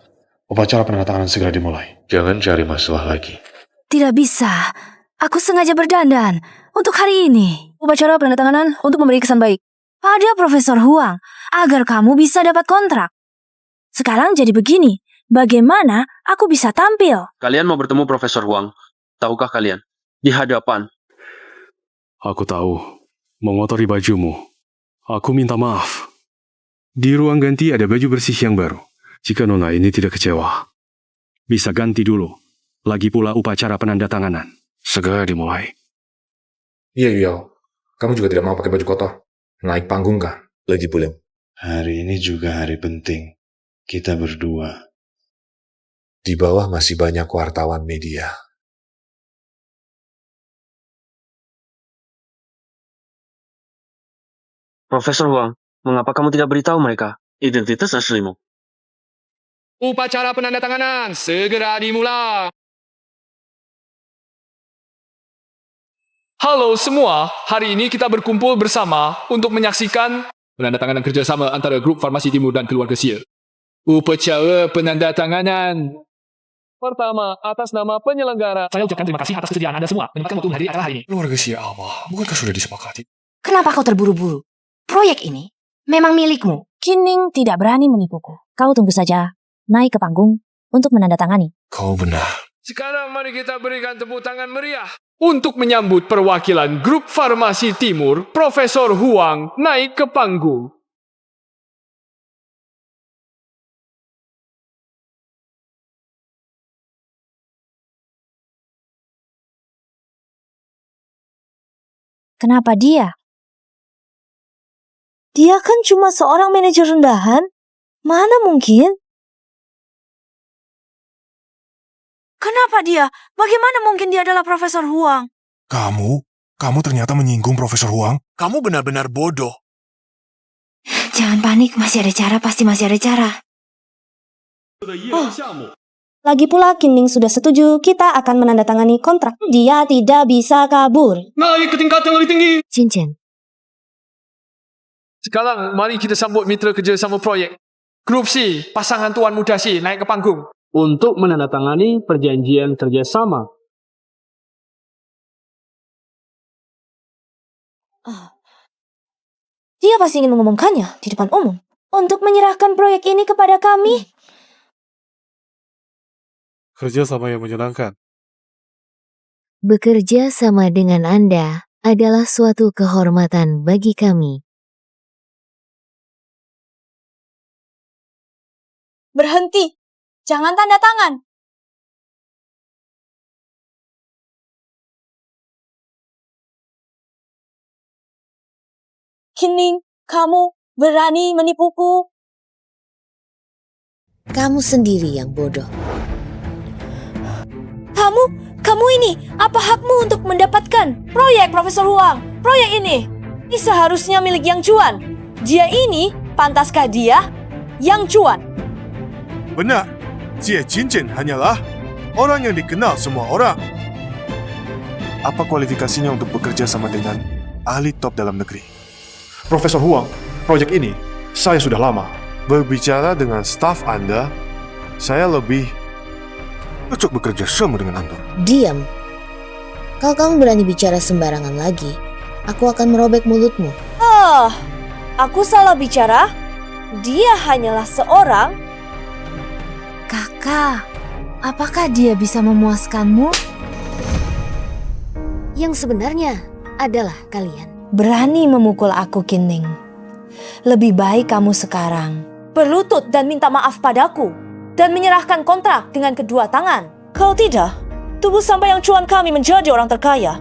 upacara penandatanganan segera dimulai. Jangan cari masalah lagi. Tidak bisa. Aku sengaja berdandan untuk hari ini. Upacara penandatanganan untuk memberi kesan baik pada Profesor Huang agar kamu bisa dapat kontrak. Sekarang jadi begini, bagaimana aku bisa tampil? Kalian mau bertemu Profesor Huang? Tahukah kalian? Di hadapan. Aku tahu. Mengotori bajumu. Aku minta maaf. Di ruang ganti ada baju bersih yang baru. Jika Nona ini tidak kecewa, bisa ganti dulu. Lagi pula upacara penandatanganan. Segera dimulai. Iya. Kamu juga tidak mau pakai baju kotor. Naik panggung kan? Lagi pula. Hari ini juga hari penting. Kita berdua. Di bawah masih banyak wartawan media. Profesor Huang, mengapa kamu tidak beritahu mereka identitas aslimu? Upacara penandatanganan segera dimulai. Halo semua, hari ini kita berkumpul bersama untuk menyaksikan penandatanganan kerjasama antara Grup Farmasi Timur dan keluarga Xie. Upacara penandatanganan. Pertama, atas nama penyelenggara. Saya ucapkan terima kasih atas kesediaan Anda semua menyempatkan waktu menghadiri acara hari ini. Keluarga Xie apa? Bukankah sudah disepakati? Kenapa kau terburu-buru? Proyek ini memang milikmu. Kining tidak berani menipuku. Kau tunggu saja, naik ke panggung untuk menandatangani. Kau benar. Sekarang mari kita berikan tepuk tangan meriah untuk menyambut perwakilan Grup Farmasi Timur, Profesor Huang naik ke panggung. Kenapa dia? Dia kan cuma seorang manajer rendahan. Mana mungkin? Kenapa dia? Bagaimana mungkin dia adalah Profesor Huang? Kamu ternyata menyinggung Profesor Huang? Kamu benar-benar bodoh. Jangan panik, masih ada cara, pasti masih ada cara. Lagi pula Kining sudah setuju kita akan menandatangani kontrak. Dia tidak bisa kabur. Naik ke tingkat yang lebih tinggi. Cincin. Sekarang mari kita sambut mitra kerjasama proyek. Grup C, pasangan Tuan Muda C naik ke panggung untuk menandatangani perjanjian kerjasama. Dia pasti ingin mengumumkannya di depan umum untuk menyerahkan proyek ini kepada kami. Kerjasama yang menyenangkan. Bekerja sama dengan Anda adalah suatu kehormatan bagi kami. Berhenti. Jangan tanda tangan. Kining, kamu berani menipuku? Kamu sendiri yang bodoh. Kamu ini, apa hakmu untuk mendapatkan proyek Profesor Huang? Proyek ini seharusnya milik Yang Chuan. Dia ini, pantaskah dia Yang Chuan? Benar, Jie Cincin hanyalah orang yang dikenal semua orang. Apa kualifikasinya untuk bekerja sama dengan ahli top dalam negeri? Profesor Huang, proyek ini saya sudah lama. Berbicara dengan staf Anda, saya lebih cocok bekerja sama dengan Anda. Diam. Kalau kamu berani bicara sembarangan lagi, aku akan merobek mulutmu. Aku salah bicara? Dia hanyalah seorang... Kakak, apakah dia bisa memuaskanmu? Yang sebenarnya adalah kalian. Berani memukul aku, Kining. Lebih baik kamu sekarang berlutut dan minta maaf padaku dan menyerahkan kontrak dengan kedua tangan. Kalau tidak, tunggu sampai Yang Chuan kami menjadi orang terkaya.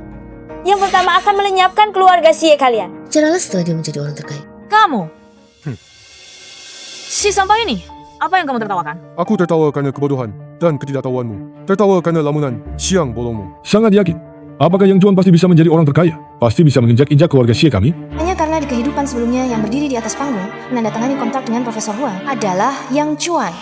Yang pertama akan melenyapkan keluarga Xie kalian. Caralah setelah dia menjadi orang terkaya. Kamu? Si sampah ini, apa yang kamu tertawakan? Aku tertawa karena kebodohan dan ketidaktahuanmu. Tertawa karena lamunan siang bolongmu. Sangat yakin. Apakah Yang Chuan pasti bisa menjadi orang terkaya? Pasti bisa menginjak-injak keluarga Xie kami? Hanya karena di kehidupan sebelumnya yang berdiri di atas panggung, menandatangani kontrak dengan Profesor Huang adalah Yang Chuan.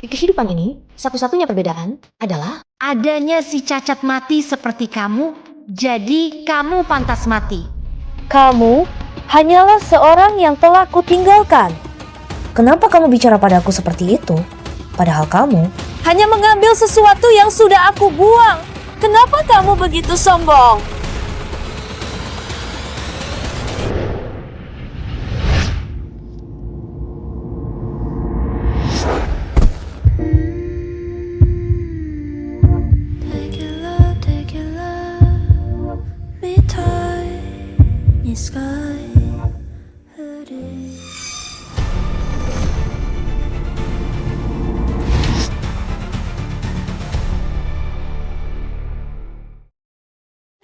Di kehidupan ini, satu-satunya perbedaan adalah Adanya si cacat mati seperti kamu, jadi kamu pantas mati. Kamu hanyalah seorang yang telah kutinggalkan. Kenapa kamu bicara padaku seperti itu? Padahal kamu hanya mengambil sesuatu yang sudah aku buang. Kenapa kamu begitu sombong?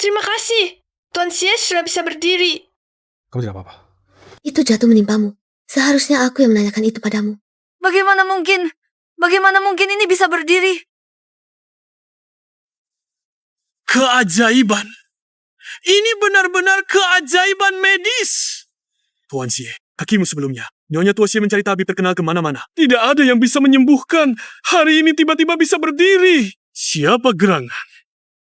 Terima kasih. Tuan Xie sudah bisa berdiri. Kamu tidak apa-apa. Itu jatuh menimpamu. Seharusnya aku yang menanyakan itu padamu. Bagaimana mungkin? Bagaimana mungkin ini bisa berdiri? Keajaiban. Ini benar-benar keajaiban medis. Tuan Xie, kakimu sebelumnya. Nyonya Tua Xie mencari tabib terkenal kemana-mana. Tidak ada yang bisa menyembuhkan. Hari ini tiba-tiba bisa berdiri. Siapa gerangan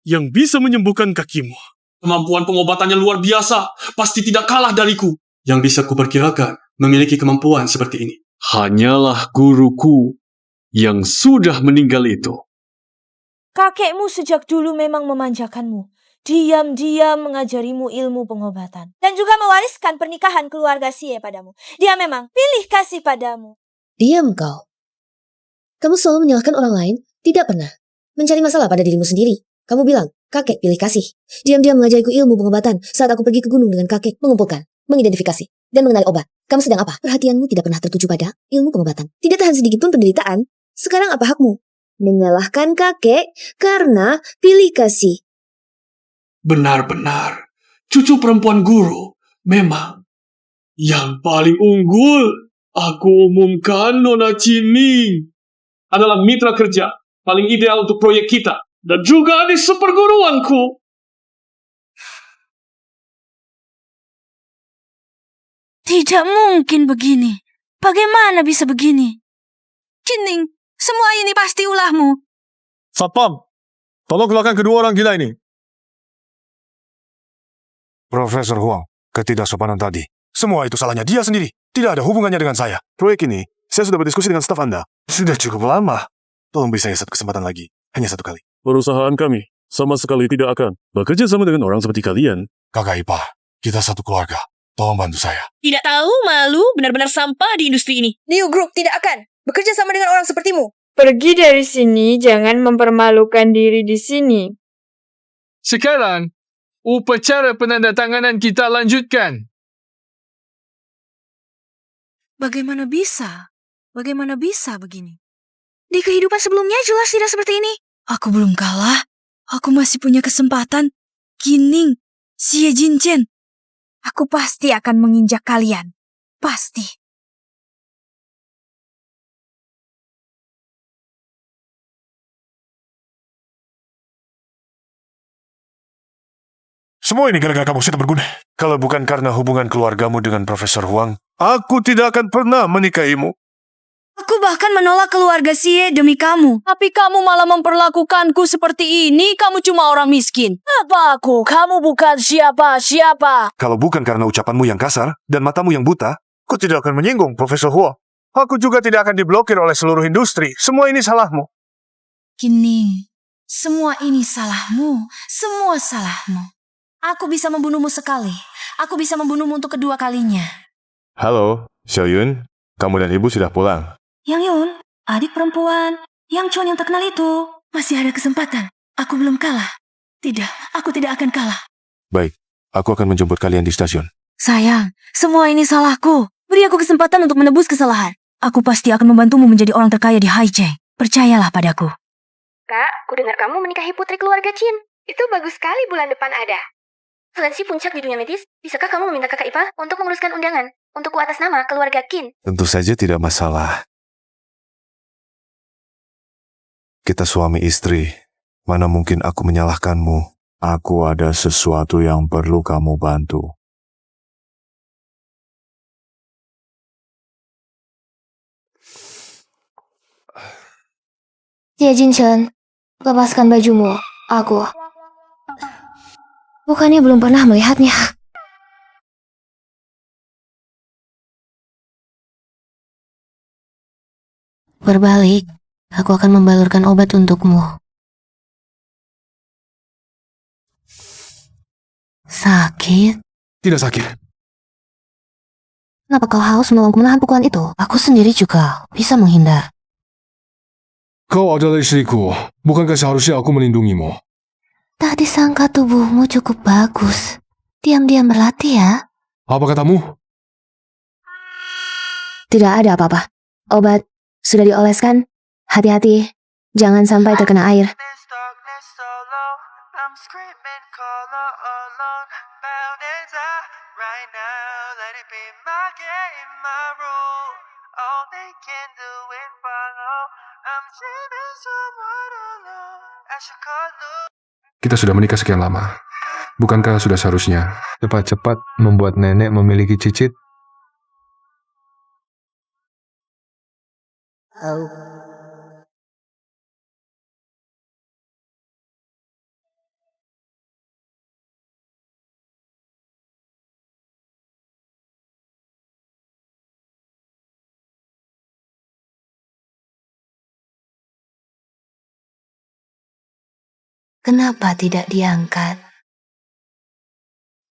yang bisa menyembuhkan kakimu? Kemampuan pengobatannya luar biasa. Pasti tidak kalah dariku. yang bisa kuperkirakan memiliki kemampuan seperti ini. Hanyalah guruku yang sudah meninggal itu. Kakekmu sejak dulu memang memanjakanmu. Diam-diam mengajarimu ilmu pengobatan. Dan juga mewariskan pernikahan keluarga Xie padamu. Dia memang pilih kasih padamu. Diam kau. Kamu selalu menyalahkan orang lain, tidak pernah mencari masalah pada dirimu sendiri. Kamu bilang, kakek pilih kasih. Diam-diam mengajariku ilmu pengobatan saat aku pergi ke gunung dengan kakek mengumpulkan, mengidentifikasi, dan mengenali obat. Kamu sedang apa? Perhatianmu tidak pernah tertuju pada ilmu pengobatan. Tidak tahan sedikit pun penderitaan. Sekarang apa hakmu? Menyalahkan kakek karena pilih kasih. Benar-benar, cucu perempuan guru memang yang paling unggul. Aku umumkan Nona Cining adalah mitra kerja paling ideal untuk proyek kita dan juga adik seperguruanku. Tidak mungkin begini. Bagaimana bisa begini? Cining, semua ini pasti ulahmu. Satpam, tolong keluarkan kedua orang gila ini. Profesor Huang, ketidaksopanan tadi. Semua itu salahnya dia sendiri. Tidak ada hubungannya dengan saya. Proyek ini, saya sudah berdiskusi dengan staf Anda. Sudah cukup lama. Tolong beri saya satu kesempatan lagi. Hanya satu kali. Perusahaan kami sama sekali tidak akan bekerja sama dengan orang seperti kalian. Kakak ipar, kita satu keluarga. Tolong bantu saya. Tidak tahu, malu, benar-benar sampah di industri ini. New Group tidak akan bekerja sama dengan orang sepertimu. Pergi dari sini, jangan mempermalukan diri di sini. Sekarang, upacara penandatanganan kita lanjutkan. Bagaimana bisa? Bagaimana bisa begini? Di kehidupan sebelumnya jelas tidak seperti ini. Aku belum kalah. Aku masih punya kesempatan. Kining, Xie Jinchen. Aku pasti akan menginjak kalian. Pasti. Semua ini gara-gara kamu sudah berguna. Kalau bukan karena hubungan keluargamu dengan Profesor Huang, aku tidak akan pernah menikahimu. Aku bahkan menolak keluarga Xie demi kamu. Tapi kamu malah memperlakukanku seperti ini. Kamu cuma orang miskin. Apa aku? Kamu bukan siapa-siapa. Kalau bukan karena ucapanmu yang kasar dan matamu yang buta, aku tidak akan menyinggung Profesor Huang. Aku juga tidak akan diblokir oleh seluruh industri. Semua ini salahmu. Kining, semua ini salahmu. Semua salahmu. Aku bisa membunuhmu sekali. Aku bisa membunuhmu untuk kedua kalinya. Halo, Xiaoyun. Kamu dan ibu sudah pulang. Yang Yun, adik perempuan. Yang Chuan yang terkenal itu. Masih ada kesempatan. Aku belum kalah. Tidak, aku tidak akan kalah. Baik, aku akan menjemput kalian di stasiun. Sayang, semua ini salahku. Beri aku kesempatan untuk menebus kesalahan. Aku pasti akan membantumu menjadi orang terkaya di Haicheng. Percayalah padaku. Kak, ku dengar kamu menikahi putri keluarga Qin. Itu bagus sekali bulan depan ada. Asuransi puncak di dunia medis, bisakah kamu meminta kakak ipar untuk menguruskan undangan untukku atas nama keluarga Qin? Tentu saja tidak masalah. Kita suami istri. Mana mungkin aku menyalahkanmu. Aku ada sesuatu yang perlu kamu bantu. Xie Jinchen, lepaskan bajumu. Aku. Bukannya belum pernah melihatnya. Berbalik, aku akan membalurkan obat untukmu. Sakit? Tidak sakit. Kenapa kau harus menolongku menahan pukulan itu? Aku sendiri juga bisa menghindar. Kau adalah istriku. Bukankah seharusnya aku melindungimu? Tak disangka tubuhmu cukup bagus. Diam-diam berlatih ya. Apa katamu? Tidak ada apa-apa. Obat sudah dioleskan. Hati-hati. Jangan sampai terkena air. Kita sudah menikah sekian lama. Bukankah sudah seharusnya cepat-cepat membuat nenek memiliki cicit? Kenapa tidak diangkat?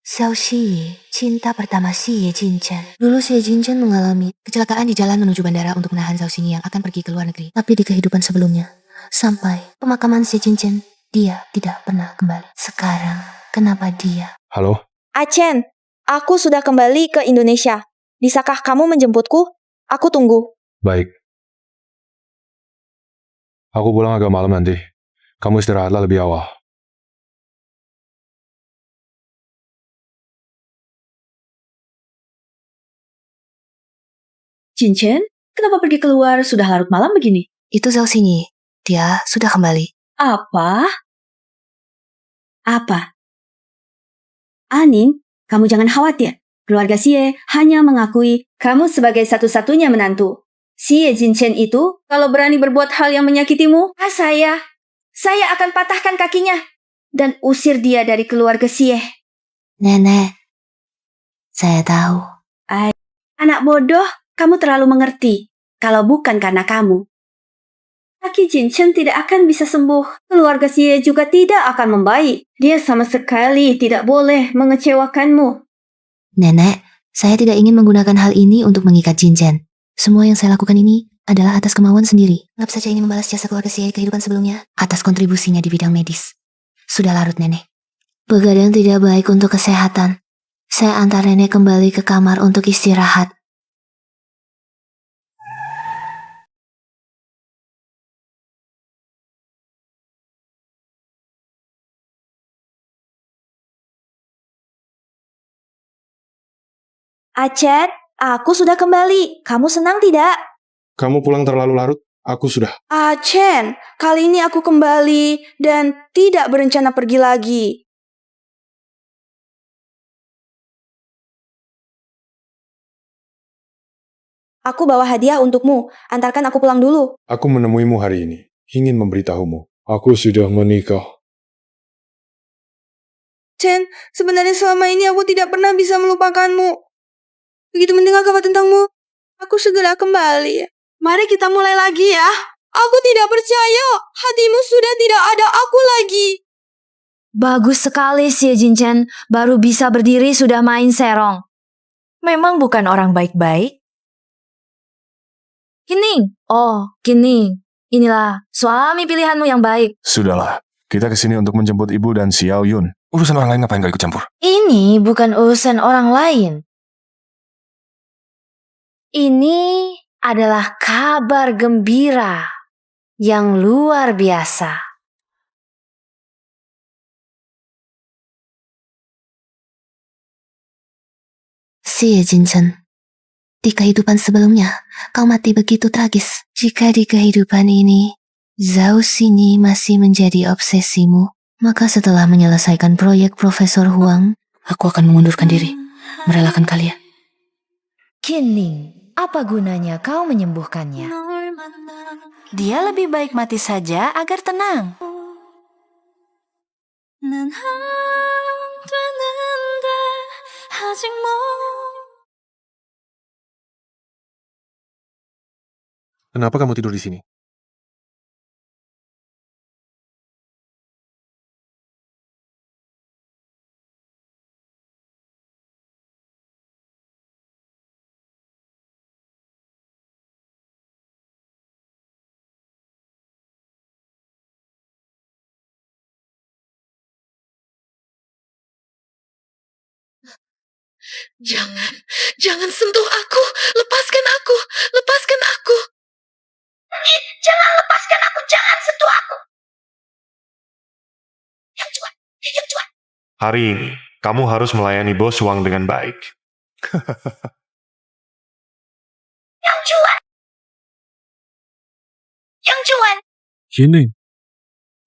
Xiao Xiye, cinta pertama Xie Jinchen. Dulu Xie Jinchen mengalami kecelakaan di jalan menuju bandara untuk menahan Xiao Xingyi yang akan pergi ke luar negeri. Tapi di kehidupan sebelumnya, sampai pemakaman Xie Jinchen, dia tidak pernah kembali. Sekarang, kenapa dia? Halo? Achen, aku sudah kembali ke Indonesia. Bisakah kamu menjemputku? Aku tunggu. Baik. Aku pulang agak malam nanti. Kamu istirahatlah lebih awal. Jinchen, kenapa pergi keluar sudah larut malam begini? Itu Xiao Xingyi. Dia sudah kembali. Apa? Apa? Aning, kamu jangan khawatir. Keluarga Xie hanya mengakui kamu sebagai satu-satunya menantu. Xie Jinchen itu, kalau berani berbuat hal yang menyakitimu, saya akan patahkan kakinya dan usir dia dari keluarga Xie. Nenek, saya tahu. Anak bodoh, kamu terlalu mengerti. Kalau bukan karena kamu, kaki Jinchen tidak akan bisa sembuh. Keluarga Xie juga tidak akan membaik. Dia sama sekali tidak boleh mengecewakanmu. Nenek, saya tidak ingin menggunakan hal ini untuk mengikat Jinchen. Semua yang saya lakukan ini adalah atas kemauan sendiri. Anggap saja ini membalas jasa keluarga Xie di kehidupan sebelumnya atas kontribusinya di bidang medis. Sudah larut, Nenek. Begadang tidak baik untuk kesehatan. Saya antar Nenek kembali ke kamar untuk istirahat. Achen, aku sudah kembali. Kamu senang tidak? Kamu pulang terlalu larut, aku sudah. Achen, kali ini aku kembali dan tidak berencana pergi lagi. Aku bawa hadiah untukmu. Antarkan aku pulang dulu. Aku menemuimu hari ini. Ingin memberitahumu. Aku sudah menikah. Chen, sebenarnya selama ini aku tidak pernah bisa melupakanmu. Begitu mendengar kabar tentangmu, aku segera kembali. Mari kita mulai lagi ya. Aku tidak percaya hatimu sudah tidak ada aku lagi. Bagus sekali Xie Jinchen, baru bisa berdiri sudah main serong. Memang bukan orang baik-baik. Kining, Kining, inilah suami pilihanmu yang baik. Sudahlah, kita kesini untuk menjemput ibu dan Xiao Yun. Urusan orang lain ngapain gak ikut campur? Ini bukan urusan orang lain. Ini adalah kabar gembira yang luar biasa. Xie Jinchen, di kehidupan sebelumnya, kau mati begitu tragis. Jika di kehidupan ini, Zhao Xingyi masih menjadi obsesimu, maka setelah menyelesaikan proyek Profesor Huang, aku akan mengundurkan diri, merelakan kalian. Kining, apa gunanya kau menyembuhkannya? Dia lebih baik mati saja agar tenang. Kenapa kamu tidur di sini? Jangan sentuh aku, lepaskan aku. Jangan lepaskan aku, jangan sentuh aku. Yang Juan. Hari ini, kamu harus melayani bos Wang dengan baik. Yang Juan. Kining,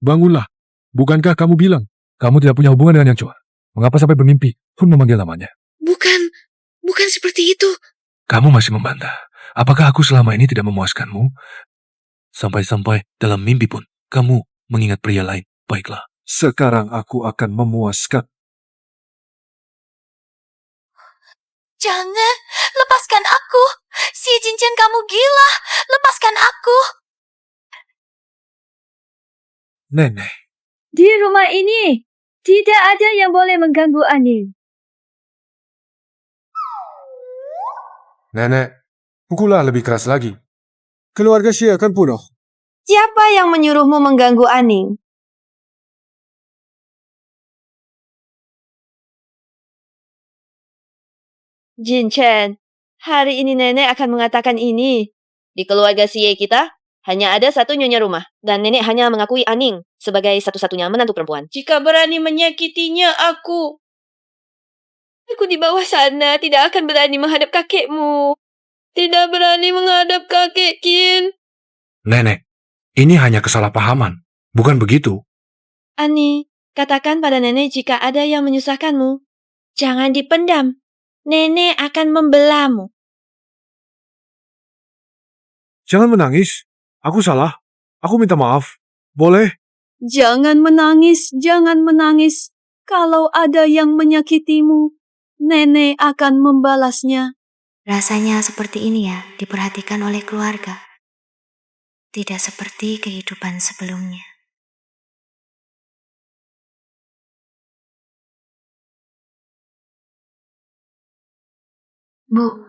bangunlah. Bukankah kamu bilang kamu tidak punya hubungan dengan Yang Chuan? Mengapa sampai bermimpi pun memanggil namanya? Bukan seperti itu. Kamu masih membantah. Apakah aku selama ini tidak memuaskanmu? Sampai-sampai dalam mimpi pun kamu mengingat pria lain. Baiklah, sekarang aku akan memuaskan. Jangan, lepaskan aku. Xie Jinchen, kamu gila. Lepaskan aku. Nenek, Di rumah ini, tidak ada yang boleh mengganggu Aning. Nenek, pukullah lebih keras lagi. Keluarga Xie akan punah. Siapa yang menyuruhmu mengganggu Aning? Jin Chen, hari ini nenek akan mengatakan ini. Di keluarga Xie kita, hanya ada satu nyonya rumah. Dan nenek hanya mengakui Aning sebagai satu-satunya menantu perempuan. Jika berani menyakitinya, aku di bawah sana tidak akan berani menghadap kakekmu. Tidak berani menghadap kakek Qin. Nenek, ini hanya kesalahpahaman. Bukan begitu. Ani, katakan pada nenek jika ada yang menyusahkanmu. Jangan dipendam. Nenek akan membelamu. Jangan menangis. Aku salah. Aku minta maaf. Boleh? Jangan menangis, jangan menangis. Kalau ada yang menyakitimu, nenek akan membalasnya. Rasanya seperti ini ya, diperhatikan oleh keluarga. Tidak seperti kehidupan sebelumnya. Bu,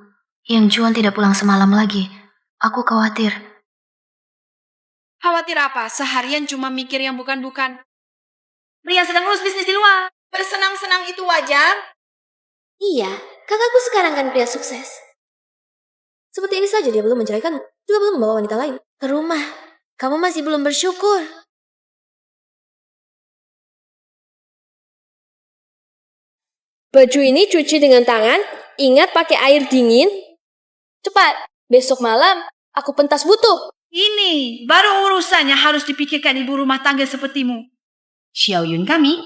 Yang Juan tidak pulang semalam lagi. Aku khawatir. Khawatir apa? Seharian cuma mikir yang bukan-bukan. Pria sedang urus bisnis di luar. Bersenang-senang itu wajar. Iya, kakakku sekarang kan pria sukses. Seperti ini saja dia belum menceraikanmu. Juga belum membawa wanita lain ke rumah. Kamu masih belum bersyukur. Baju ini cuci dengan tangan, ingat pakai air dingin. Cepat, besok malam aku pentas butuh. Ini baru urusannya harus dipikirkan ibu rumah tangga sepertimu. Xiao Yun kami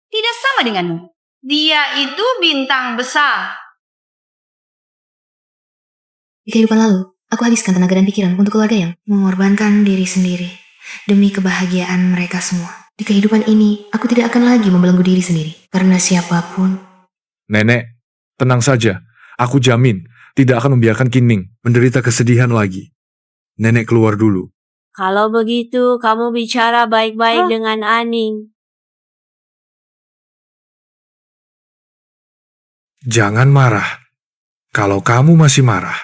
tidak sama denganmu. Dia itu bintang besar. Di kehidupan lalu, aku habiskan tenaga dan pikiran untuk keluarga yang mengorbankan diri sendiri demi kebahagiaan mereka semua. Di kehidupan ini, aku tidak akan lagi membelenggu diri sendiri karena siapapun. Nenek, tenang saja. Aku jamin tidak akan membiarkan Kining menderita kesedihan lagi. Nenek keluar dulu. Kalau begitu, kamu bicara baik-baik dengan Aning. Jangan marah. Kalau kamu masih marah.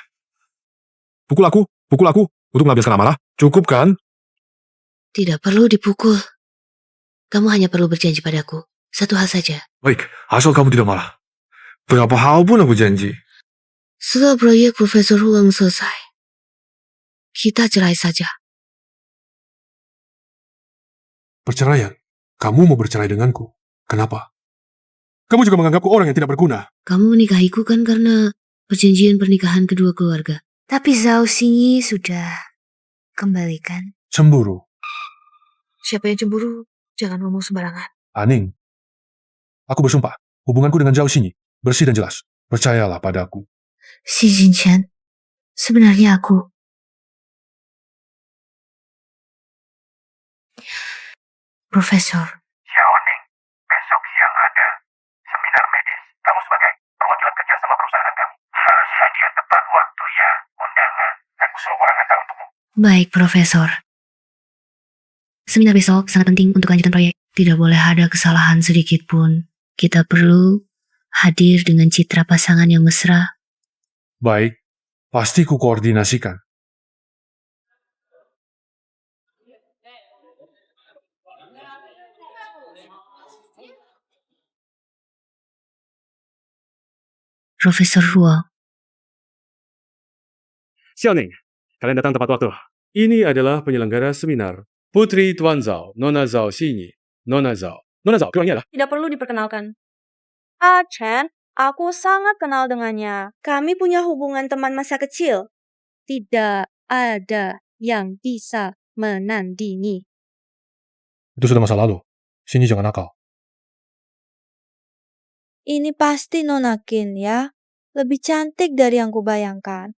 Pukul aku untuk melampiaskan amarah. Cukup kan? Tidak perlu dipukul. Kamu hanya perlu berjanji padaku. Satu hal saja. Baik, asal kamu tidak marah. Berapa hal pun aku janji. Setelah proyek Profesor Huang selesai, kita cerai saja. Perceraian? Kamu mau bercerai denganku? Kenapa? Kamu juga menganggapku orang yang tidak berguna. Kamu menikahiku kan karena perjanjian pernikahan kedua keluarga. Tapi Zhao Xingyi sudah kembalikan. Cemburu. Siapa yang cemburu? Jangan ngomong sembarangan. Aning, aku bersumpah, hubunganku dengan Zhao Xingyi bersih dan jelas. Percayalah padaku. Si Jin Chen, sebenarnya aku. Profesor. Xiaoning, besok siang ada seminar medis. Kamu sebagai perwakilan kerja sama perusahaan kami harus hadir tepat waktu ya. Undangan, aku suruh orang antar untukmu. Baik, Profesor. Seminar besok sangat penting untuk lanjutan proyek. Tidak boleh ada kesalahan sedikit pun. Kita perlu hadir dengan citra pasangan yang mesra. Baik, pasti ku koordinasikan. Profesor Ruo. Xiaoning, kalian datang tepat waktu. Ini adalah penyelenggara seminar. Putri Tuan Zhao, Nona Zhao Xingyi. Nona Zhao, keluarnya lah. Tidak perlu diperkenalkan. Chen, aku sangat kenal dengannya. Kami punya hubungan teman masa kecil. Tidak ada yang bisa menandingi. Itu sudah masa lalu. Sini jangan nakal. Ini pasti Nona Qin ya. Lebih cantik dari yang kubayangkan.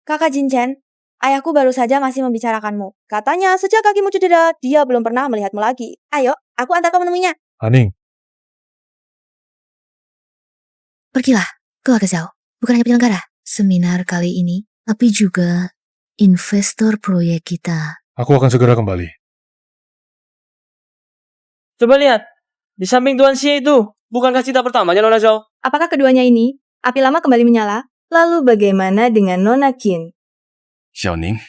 Kakak Jin Chen, ayahku baru saja masih membicarakanmu. Katanya sejak kakimu cedera, dia belum pernah melihatmu lagi. Ayo, aku antar kau menemuinya. Aning. Pergilah, keluarga Zhao. Bukan hanya penyelenggara seminar kali ini, tapi juga Investor proyek kita. Aku akan segera kembali. Coba lihat. Di samping Tuan Xie itu. Bukankah cinta pertamanya Nona Zhao? Apakah keduanya ini? Api lama kembali menyala. Lalu bagaimana dengan Nona Qin? Xiaoning,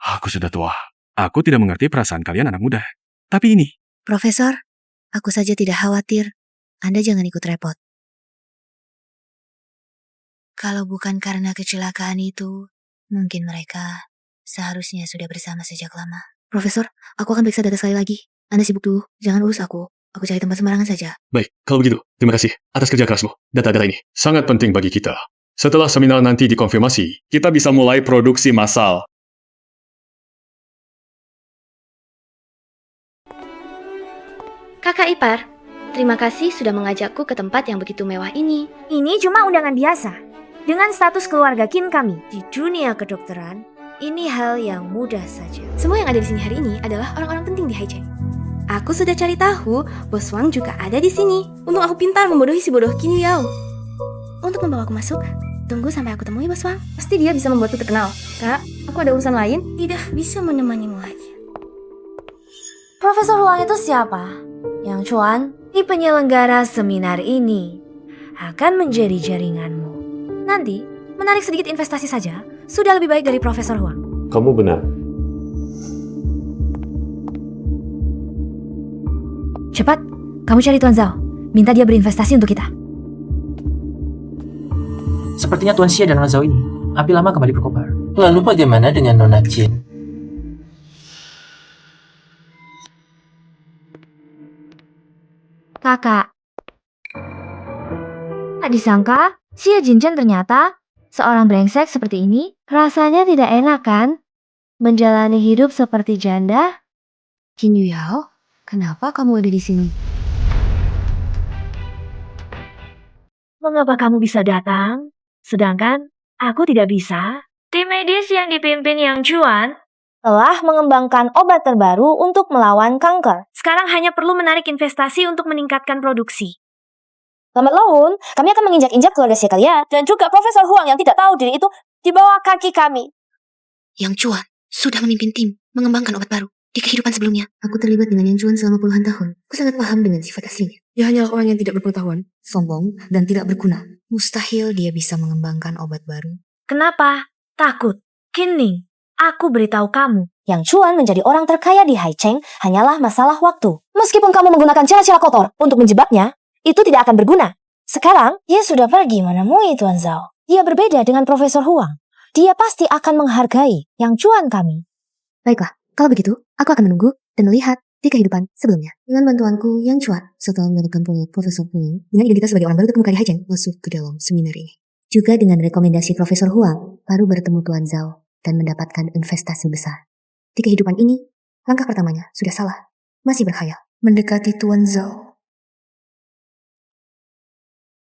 aku sudah tua. Aku tidak mengerti perasaan kalian anak muda. Tapi ini, Profesor, aku saja tidak khawatir. Anda jangan ikut repot. Kalau bukan karena kecelakaan itu, mungkin mereka seharusnya sudah bersama sejak lama. Profesor, aku akan periksa data sekali lagi. Anda sibuk dulu, jangan urus aku. Aku cari tempat sembarangan saja. baik, kalau begitu, terima kasih atas kerja kerasmu. Data-data ini sangat penting bagi kita. Setelah seminar nanti dikonfirmasi, kita bisa mulai produksi massal. Kakak ipar, terima kasih sudah mengajakku ke tempat yang begitu mewah ini. Ini cuma undangan biasa. Dengan status keluarga Qin kami di dunia kedokteran, ini hal yang mudah saja. Semua yang ada di sini hari ini adalah orang-orang penting di Haicheng. Aku sudah cari tahu, Bos Wang juga ada di sini. Untung aku pintar membodohi si bodoh Qin Yao. Untuk membawa aku masuk, tunggu sampai aku temui Bos Wang. Pasti dia bisa membuatku terkenal. Kak, aku ada urusan lain. Tidak bisa menemanimu lagi. Profesor Huang itu siapa? Yang Chuan, di penyelenggara seminar ini akan menjadi jaringanmu. Nanti, menarik sedikit investasi saja, sudah lebih baik dari Profesor Huang. Kamu benar. Cepat, kamu cari Tuan Zhao. Minta dia berinvestasi untuk kita. Sepertinya Tuan Xie dan Nona Zhao ini, api lama kembali berkobar. Lalu bagaimana dengan Nona Qin? Kakak. Tak disangka, Xie Jinchen ternyata seorang brengsek seperti ini. Rasanya tidak enak kan? Menjalani hidup seperti janda. Qin Yao, kenapa kamu ada di sini? Mengapa kamu bisa datang? Sedangkan aku tidak bisa? Tim medis yang dipimpin Yang Chuan telah mengembangkan obat terbaru untuk melawan kanker. Sekarang hanya perlu menarik investasi untuk meningkatkan produksi. Lambat laun, kami akan menginjak-injak keluarga Xie kalian dan juga Profesor Huang yang tidak tahu diri itu di bawah kaki kami. Yang Chuan sudah memimpin tim mengembangkan obat baru. Di kehidupan sebelumnya, aku terlibat dengan Yang Chuan selama puluhan tahun. Aku sangat paham dengan sifat aslinya. Dia hanyalah orang yang tidak berpengetahuan, sombong, dan tidak berguna. Mustahil dia bisa mengembangkan obat baru. Kenapa? Takut. Kining, aku beritahu kamu. Yang Chuan menjadi orang terkaya di Haicheng hanyalah masalah waktu. Meskipun kamu menggunakan cara-cara kotor untuk menjebaknya, itu tidak akan berguna. Sekarang, dia sudah pergi menemui Tuan Zhao. Dia berbeda dengan Profesor Huang. Dia pasti akan menghargai Yang Chuan kami. Baiklah, kalau begitu, aku akan menunggu dan melihat di kehidupan sebelumnya. Dengan bantuanku Yang Chuan, setelah menemukan proyek Profesor Huang, dengan identitas sebagai orang baru terkemuka di Haicheng, masuk ke dalam seminar ini. Juga dengan rekomendasi Profesor Huang, baru bertemu Tuan Zhao dan mendapatkan investasi besar. Di kehidupan ini, langkah pertamanya sudah salah. Masih berkhayal mendekati Tuan Zhao.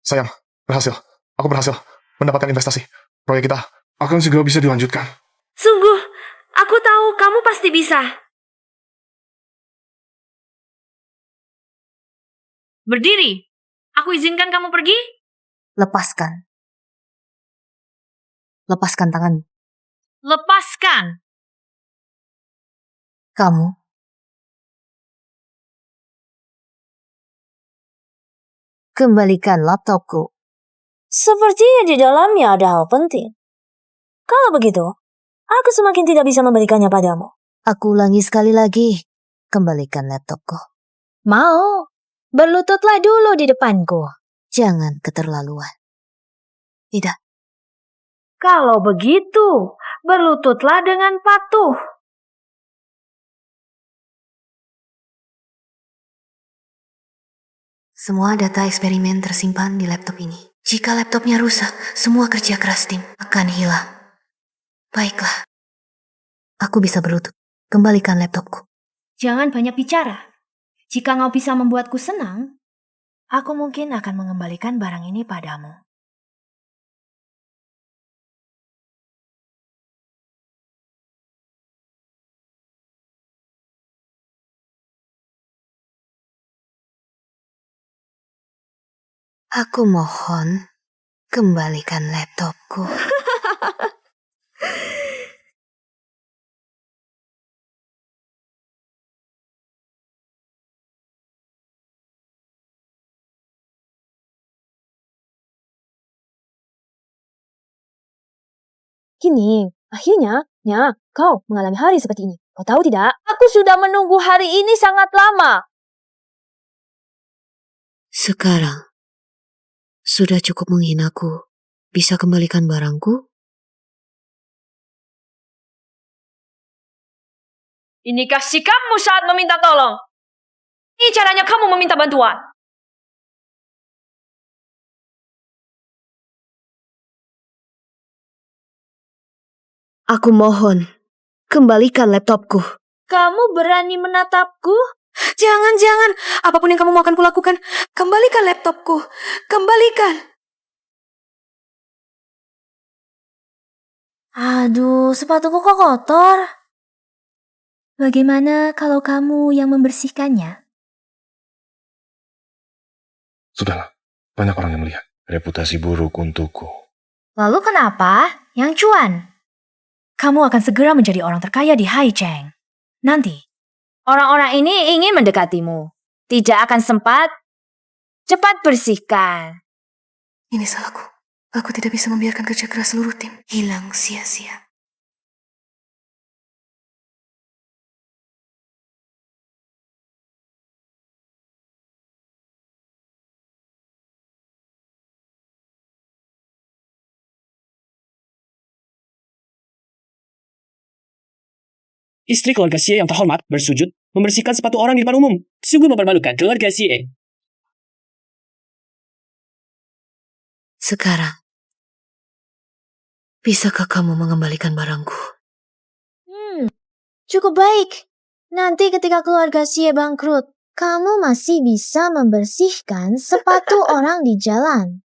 Sayang, berhasil. Aku berhasil mendapatkan investasi. Proyek kita akan segera bisa dilanjutkan. Sungguh, aku tahu kamu pasti bisa. Berdiri. Aku izinkan kamu pergi. Lepaskan. Lepaskan tanganmu. Lepaskan. Kamu. Kembalikan laptopku. Sepertinya di dalamnya ada hal penting. Kalau begitu, aku semakin tidak bisa memberikannya padamu. Aku ulangi sekali lagi. Kembalikan laptopku. Mau. Berlututlah dulu di depanku. Jangan keterlaluan. Tidak. Kalau begitu, berlututlah dengan patuh. Semua data eksperimen tersimpan di laptop ini. Jika laptopnya rusak, semua kerja keras tim akan hilang. Baiklah. Aku bisa berlutut. Kembalikan laptopku. Jangan banyak bicara. Jika kau bisa membuatku senang, aku mungkin akan mengembalikan barang ini padamu. Aku mohon, kembalikan laptopku. Kini, akhirnya, kau mengalami hari seperti ini. Kau tahu tidak? Aku sudah menunggu hari ini sangat lama. Sekarang, sudah cukup menghinaku. Bisa kembalikan barangku? Inikah sikapmu saat meminta tolong? Ini caranya kamu meminta bantuan. Aku mohon, kembalikan laptopku. Kamu berani menatapku? Jangan. Apapun yang kamu mau akan kulakukan. Kembalikan laptopku. Kembalikan. Aduh, sepatuku kok kotor. Bagaimana kalau kamu yang membersihkannya? Sudahlah, banyak orang yang melihat. Reputasi buruk untukku. Lalu kenapa? Yang Chuan? Kamu akan segera menjadi orang terkaya di Haicheng. Nanti, orang-orang ini ingin mendekatimu. Tidak akan sempat. Cepat bersihkan. Ini salahku. Aku tidak bisa membiarkan kerja keras seluruh tim hilang sia-sia. Istri keluarga Xie yang terhormat bersujud membersihkan sepatu orang di depan umum. Sungguh mempermalukan keluarga Xie. Sekarang, bisakah kamu mengembalikan barangku? Cukup baik. Nanti ketika keluarga Xie bangkrut, kamu masih bisa membersihkan sepatu orang di jalan.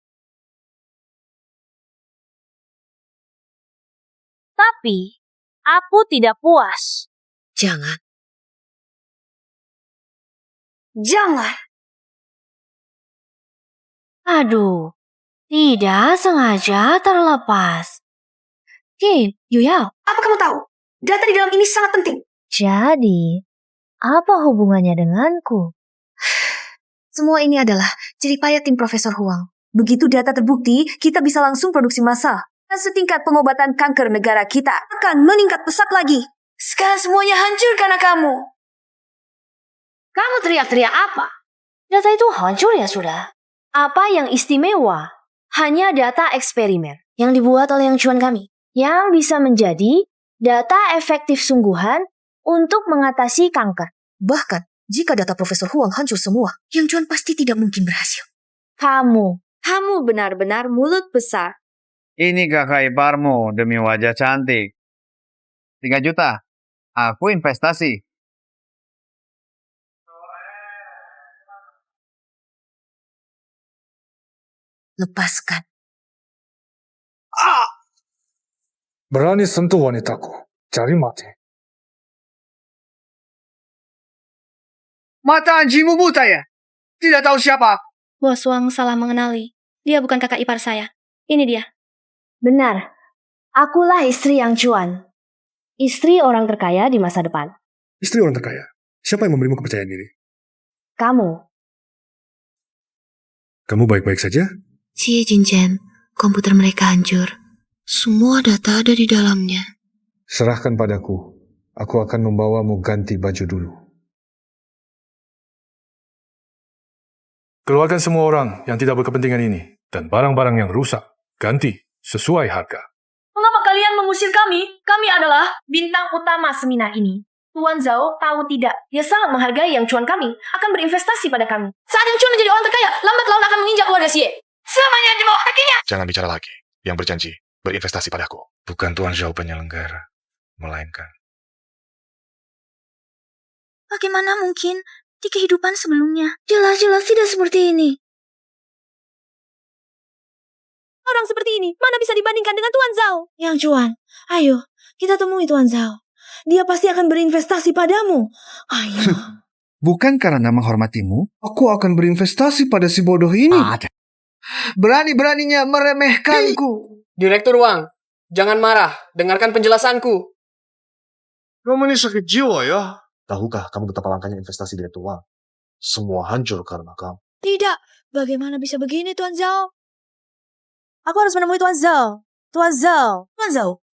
Tapi, aku tidak puas. Jangan. Aduh, tidak sengaja terlepas. Hei, Yuyao, apa kamu tahu? Data di dalam ini sangat penting. Jadi, apa hubungannya denganku? Semua ini adalah jeripaya tim Profesor Huang. Begitu data terbukti, kita bisa langsung produksi massal. Dan setingkat pengobatan kanker negara kita akan meningkat pesat lagi. Sekarang semuanya hancur karena kamu. Kamu teriak-teriak apa? Data itu hancur ya sudah. Apa yang istimewa? Hanya data eksperimen Yang dibuat oleh Yang Chuan kami. yang bisa menjadi data efektif sungguhan untuk mengatasi kanker. Bahkan, jika data Profesor Huang hancur semua, Yang Chuan pasti tidak mungkin berhasil. Kamu benar-benar mulut besar. Ini kakak iparmu demi wajah cantik. 3 juta. Aku investasi. Lepaskan. Berani sentuh wanitaku. Cari mati. Mata anjingmu buta ya? Tidak tahu siapa? Bos Wang salah mengenali. Dia bukan kakak ipar saya. Ini dia. Benar, akulah istri Yang Chuan. Istri orang terkaya di masa depan. Istri orang terkaya. Siapa yang memberimu kepercayaan ini? Kamu. Kamu baik-baik saja? Xie Jinchen, komputer mereka hancur. Semua data ada di dalamnya. Serahkan padaku. Aku akan membawamu ganti baju dulu. Keluarkan semua orang yang tidak berkepentingan ini. Dan barang-barang yang rusak. Ganti sesuai harga. Mengapa kalian mengusir kami? Kami adalah bintang utama seminar ini. Tuan Zhao tahu tidak, dia sangat menghargai Yang Chuan kami, akan berinvestasi pada kami. Saat Yang Chuan menjadi orang terkaya, lambat laun akan menginjak keluarga Xie. Selamanya di bawah kakinya. Jangan bicara lagi. Yang berjanji berinvestasi padaku. Bukan Tuan Zhao penyelenggara. Melainkan. Bagaimana mungkin di kehidupan sebelumnya? Jelas-jelas tidak seperti ini. Orang seperti ini, mana bisa dibandingkan dengan Tuan Zhao? Yang Chuan, ayo, kita temui Tuan Zhao. Dia pasti akan berinvestasi padamu. Ayo. Bukan karena menghormatimu, aku akan berinvestasi pada si bodoh ini. Berani-beraninya meremehkanku. Direktur Wang, jangan marah. Dengarkan penjelasanku. Kamu ini sakit jiwa ya? Tahukah kamu betapa langkahnya investasi di Direktur Wang? Semua hancur karena kamu. Tidak, bagaimana bisa begini Tuan Zhao? Aku harus menemui Tuan Zhao. Tuan Zhao.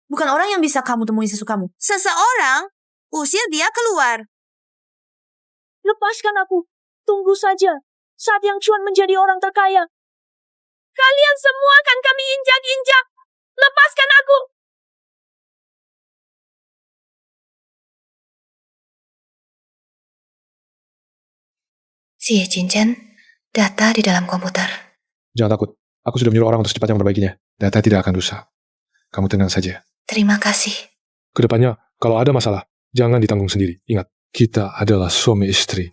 bukan orang yang bisa kamu temui sesukamu. Seseorang usir dia keluar. Lepaskan aku. Tunggu saja. Saat Yang Chuan menjadi orang terkaya, kalian semua akan kami injak-injak. Lepaskan aku. Xie Jinchen, data di dalam komputer. Jangan takut. Aku sudah menyuruh orang untuk secepatnya memperbaikinya. Data tidak akan rusak. Kamu tenang saja. Terima kasih. Kedepannya, kalau ada masalah, jangan ditanggung sendiri. Ingat, kita adalah suami istri.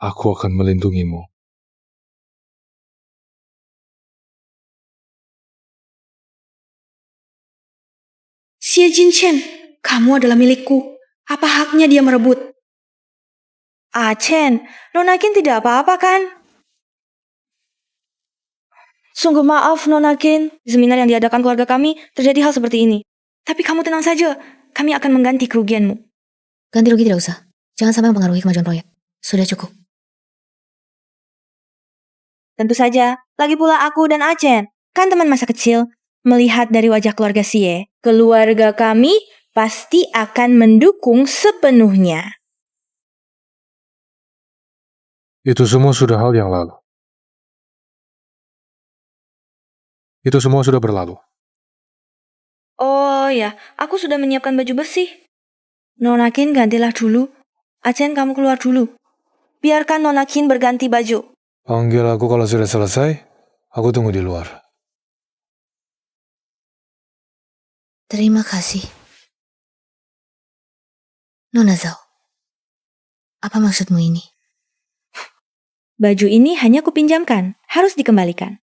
Aku akan melindungimu. Xie Jinchen, kamu adalah milikku. Apa haknya dia merebut? Chen, Nona Qin tidak apa-apa kan? Sungguh maaf Nona Qin, di seminar yang diadakan keluarga kami terjadi hal seperti ini. Tapi kamu tenang saja, kami akan mengganti kerugianmu. Ganti rugi tidak usah. Jangan sampai mempengaruhi kemajuan proyek. Sudah cukup. Tentu saja, lagi pula aku dan Chen, kan teman masa kecil. Melihat dari wajah keluarga Xie, keluarga kami pasti akan mendukung sepenuhnya. Itu semua sudah hal yang lalu. Itu semua sudah berlalu. Oh ya, aku sudah menyiapkan baju bersih. Nona Qin gantilah dulu. Chen, kamu keluar dulu. Biarkan Nona Qin berganti baju. Panggil aku kalau sudah selesai. Aku tunggu di luar. Terima kasih. Nona Zhao, apa maksudmu ini? Baju ini hanya kupinjamkan, harus dikembalikan.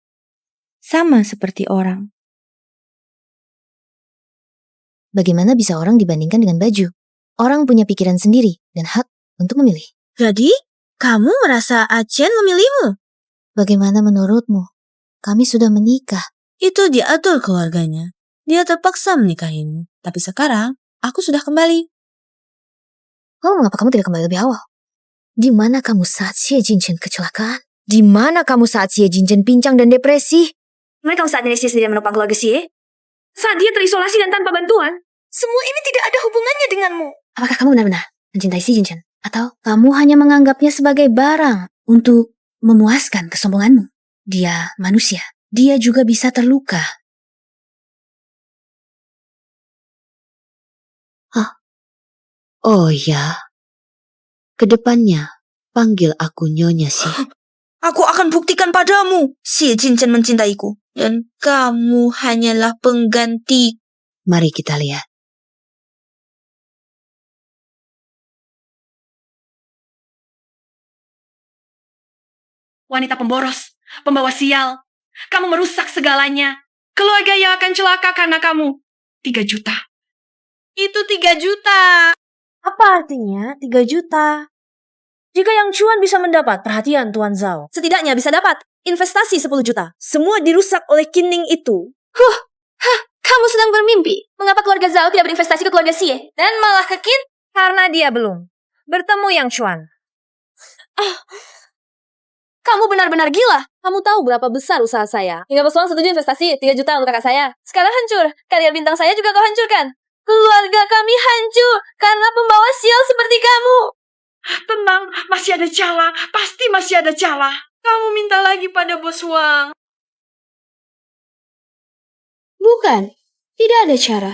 Sama seperti orang. Bagaimana bisa orang dibandingkan dengan baju? Orang punya pikiran sendiri dan hak untuk memilih. Jadi, kamu merasa Chen memilihmu? Bagaimana menurutmu? Kami sudah menikah. Itu diatur keluarganya. Dia terpaksa menikahimu. Tapi sekarang, aku sudah kembali. Mengapa kamu tidak kembali lebih awal? Di mana kamu saat Xie Jinchen kecelakaan? Di mana kamu saat Xie Jinchen pincang dan depresi? Mereka saat ini Xie tidak menopang keluarga Xie. Saat dia terisolasi dan tanpa bantuan. Semua ini tidak ada hubungannya denganmu. Apakah kamu benar-benar mencintai Xie Jinchen? Atau kamu hanya menganggapnya sebagai barang untuk memuaskan kesombonganmu? Dia manusia. Dia juga bisa terluka. Hah? Oh ya. Kedepannya, panggil aku Nyonya Xie. Aku akan buktikan padamu. Xie Jinchen mencintaiku. Dan kamu hanyalah pengganti. Mari kita lihat. Wanita pemboros, pembawa sial. Kamu merusak segalanya. Keluarga yang akan celaka karena kamu. 3 juta. Itu 3 juta. Apa artinya 3 juta? Jika Yang Chuan bisa mendapat perhatian Tuan Zhao, Setidaknya bisa dapat investasi 10 juta. Semua dirusak oleh Kining itu. Kamu sedang bermimpi. Mengapa keluarga Zhao tidak berinvestasi ke keluarga Xie? Dan malah ke Qin? karena dia belum bertemu Yang Chuan. Kamu benar-benar gila. Kamu tahu berapa besar usaha saya. Hingga Bos Wang setuju investasi 3 juta untuk kakak saya. Sekarang hancur. Karier bintang saya juga kau hancurkan. Keluarga kami hancur karena pembawa sial seperti kamu. Tenang, masih ada celah. Pasti masih ada celah. Kamu minta lagi pada Bos Wang. Bukan. Tidak ada cara.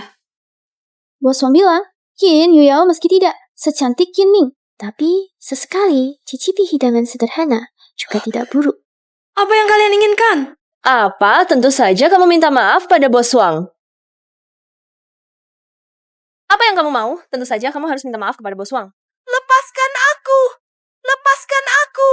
Bos Wang bilang, Qin Yuyao meski tidak secantik Qin Ning. Tapi sesekali cicipi hidangan sederhana juga tidak buruk. Apa yang kalian inginkan? Apa? Tentu saja kamu minta maaf pada Bos Wang. Apa yang kamu mau? Tentu saja kamu harus minta maaf kepada Bos Wang. Lepaskan aku. Lepaskan aku.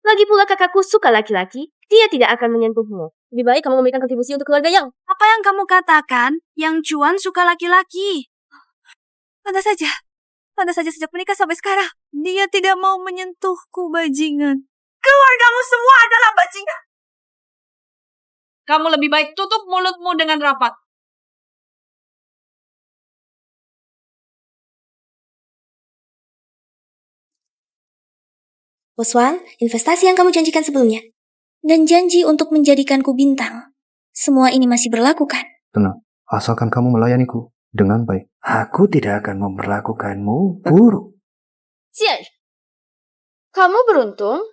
Lagi pula kakakku suka laki-laki, dia tidak akan menyentuhmu. Lebih baik kamu memberikan kontribusi untuk keluarga Yang. Apa yang kamu katakan? Yang Chuan suka laki-laki. Pantas saja sejak menikah sampai sekarang. Dia tidak mau menyentuhku, bajingan. Keluargamu semua adalah bajingan. Kamu lebih baik tutup mulutmu dengan rapat. Bos Wang, investasi yang kamu janjikan sebelumnya. Dan janji untuk menjadikanku bintang. Semua ini masih berlaku kan? Tenang, asalkan kamu melayaniku dengan baik. Aku tidak akan memperlakukanmu buruk. Xian, kamu beruntung.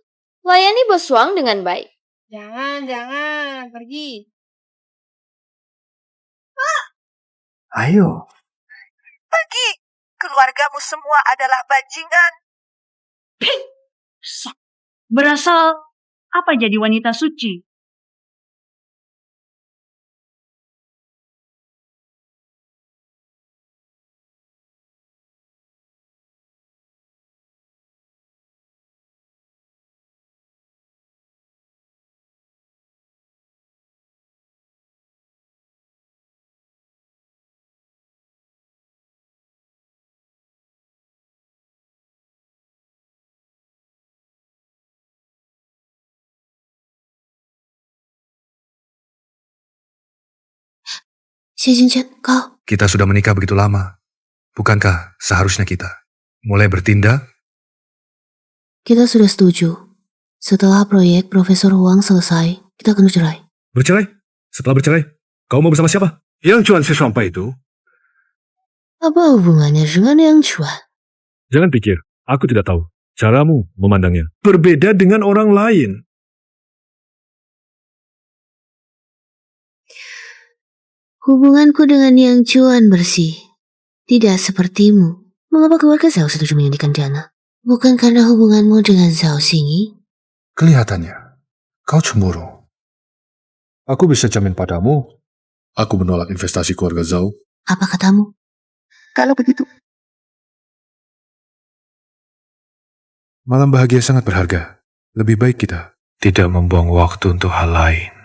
Layani Bos Wang dengan baik. Jangan, pergi. Ayo. Pergi. Keluargamu semua adalah bajingan. Berasal apa jadi wanita suci? Xie Jinchen, kau. Kita sudah menikah begitu lama. Bukankah seharusnya kita mulai bertindak? Kita sudah setuju. Setelah proyek Profesor Huang selesai, kita akan bercerai. Bercerai? Setelah bercerai, kau mau bersama siapa? Yang Chuan si sampai itu. Apa hubungannya dengan Yang Chuan? Jangan pikir, aku tidak tahu. Caramu memandangnya berbeda dengan orang lain. Hubunganku dengan Yang Chuan bersih. Tidak sepertimu. Mengapa keluarga Zhao setuju menyuntikkan dana? Bukan karena hubunganmu dengan Zhao Xingyi? Kelihatannya, kau cemburu. Aku bisa jamin padamu, aku menolak investasi keluarga Zhao. Apa katamu? Kalau begitu, Malam bahagia sangat berharga. Lebih baik kita tidak membuang waktu untuk hal lain.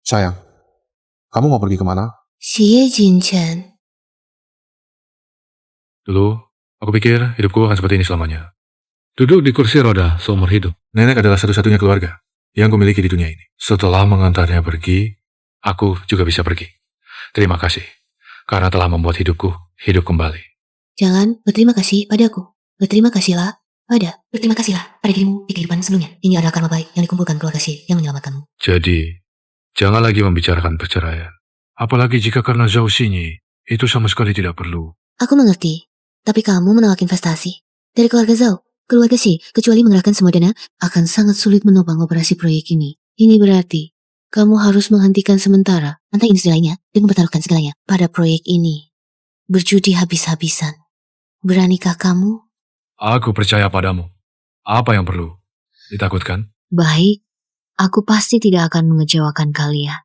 Sayang, kamu mau pergi kemana? Xie Jinchen. Dulu, aku pikir hidupku akan seperti ini selamanya. Duduk di kursi roda seumur hidup. Nenek adalah satu-satunya keluarga yang kumiliki di dunia ini. Setelah mengantarnya pergi, aku juga bisa pergi. Terima kasih, karena telah membuat hidupku hidup kembali. Jangan berterima kasih padaku. Berterima kasihlah Berterima kasihlah pada dirimu di kehidupan sebelumnya. Ini adalah karma baik yang dikumpulkan keluarga Xie yang menyelamatkanmu. Jadi, jangan lagi membicarakan perceraian. Apalagi jika karena Zhao Xingyi, itu sama sekali tidak perlu. Aku mengerti, tapi kamu menolak investasi. Dari keluarga Zhao, keluarga Xie, kecuali mengerahkan semua dana, akan sangat sulit menopang operasi proyek ini. Ini berarti, kamu harus menghentikan sementara antara industri lainnya dan mempertaruhkan segalanya pada proyek ini. Berjudi habis-habisan. Beranikah kamu? Aku percaya padamu. Apa yang perlu ditakutkan? Baik, aku pasti tidak akan mengecewakan kalian.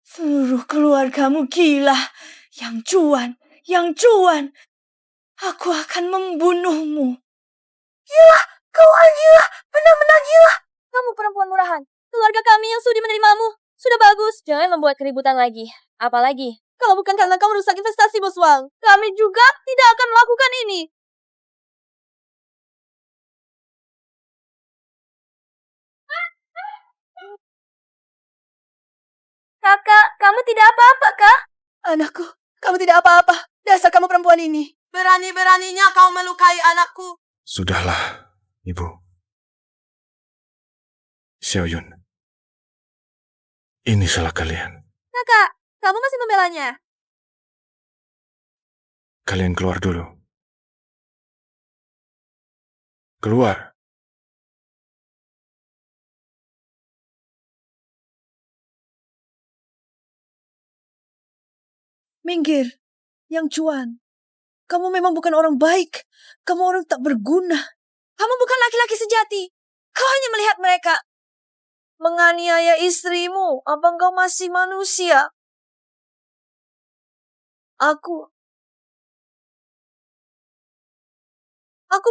Seluruh keluargamu gila. Yang Cuan. Aku akan membunuhmu. Gila, kau gila, benar-benar gila. Kamu perempuan murahan. Keluarga kami yang sudi menerimamu. Sudah bagus, jangan membuat keributan lagi. Apalagi, kalau bukan karena kamu rusak investasi, Bos Wang, kami juga tidak akan melakukan ini. Kakak, kamu tidak apa-apa, Kak? Anakku, kamu tidak apa-apa. Dasar kamu perempuan ini. Berani-beraninya kau melukai anakku. Sudahlah, Ibu. Xiaoyun, ini salah kalian. Kakak, kamu masih membelanya? Kalian keluar dulu. Keluar. Minggir, Yang Cuan. Kamu memang bukan orang baik. Kamu orang tak berguna. Kamu bukan laki-laki sejati. Kau hanya melihat mereka menganiaya istrimu? Apa engkau masih manusia? Aku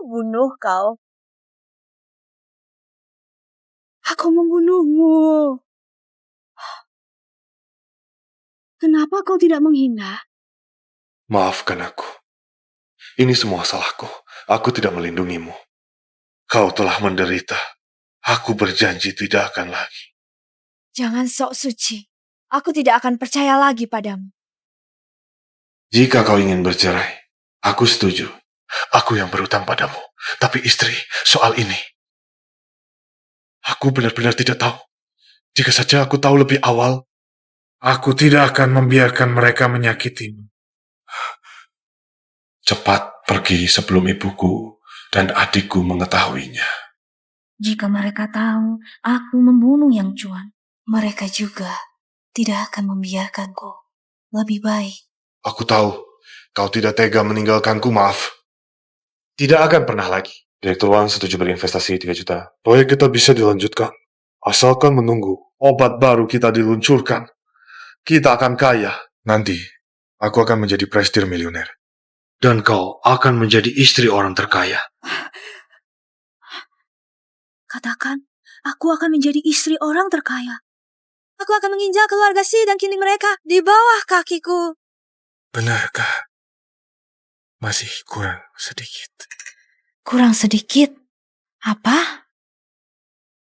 bunuh kau. Aku membunuhmu. Kenapa kau tidak menghina? Maafkan aku. Ini semua salahku. Aku tidak melindungimu. Kau telah menderita. Aku berjanji tidak akan lagi. Jangan sok suci. Aku tidak akan percaya lagi padamu. Jika kau ingin bercerai, aku setuju. Aku yang berutang padamu. Tapi istri, soal ini. Aku benar-benar tidak tahu. Jika saja aku tahu lebih awal, aku tidak akan membiarkan mereka menyakitimu. Cepat pergi sebelum ibuku dan adikku mengetahuinya. Jika mereka tahu aku membunuh Yang Chuan, mereka juga tidak akan membiarkanku. Lebih baik. Aku tahu, kau tidak tega meninggalkanku, maaf. Tidak akan pernah lagi. Direktur Wang setuju berinvestasi 3 juta. Proyek kita bisa dilanjutkan. Asalkan menunggu obat baru kita diluncurkan. Kita akan kaya. Nanti, aku akan menjadi presidir milioner. Dan kau akan menjadi istri orang terkaya. Katakan, aku akan menjadi istri orang terkaya. Aku akan menginjak keluarga Si dan Qingning mereka di bawah kakiku. Benarkah? Masih kurang sedikit. Kurang sedikit? Apa?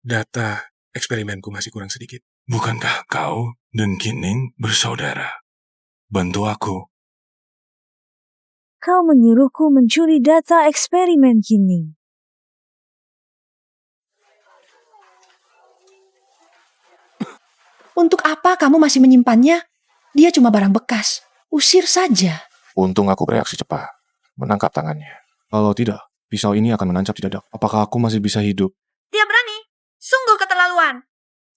Data eksperimenku masih kurang sedikit. Bukankah kau dan Qingning bersaudara? Bantu aku. Kau menyuruhku mencuri data eksperimen Qingning. Untuk apa kamu masih menyimpannya? Dia cuma barang bekas. Usir saja. Untung aku bereaksi cepat, menangkap tangannya. Kalau tidak, pisau ini akan menancap di dada. Apakah aku masih bisa hidup? Dia berani. Sungguh keterlaluan.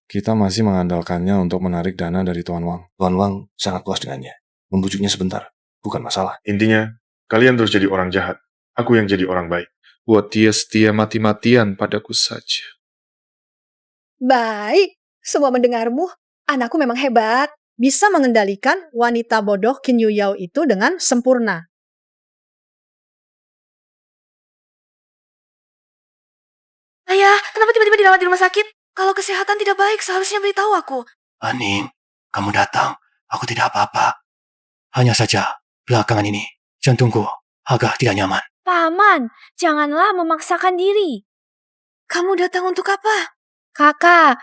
Kita masih mengandalkannya untuk menarik dana dari Tuan Wang. Tuan Wang sangat puas dengannya. Membujuknya sebentar, bukan masalah. Intinya, kalian terus jadi orang jahat. Aku yang jadi orang baik. Buat dia setia mati-matian padaku saja. Baik, semua mendengarmu. Anakku memang hebat. Bisa mengendalikan wanita bodoh Qin Yu Yao itu dengan sempurna. Ayah, kenapa tiba-tiba dirawat di rumah sakit? Kalau kesehatan tidak baik, seharusnya beritahu aku. Aning, kamu datang. Aku tidak apa-apa. Hanya saja, belakangan ini, jantungku agak tidak nyaman. Paman, janganlah memaksakan diri. Kamu datang untuk apa? Kakak,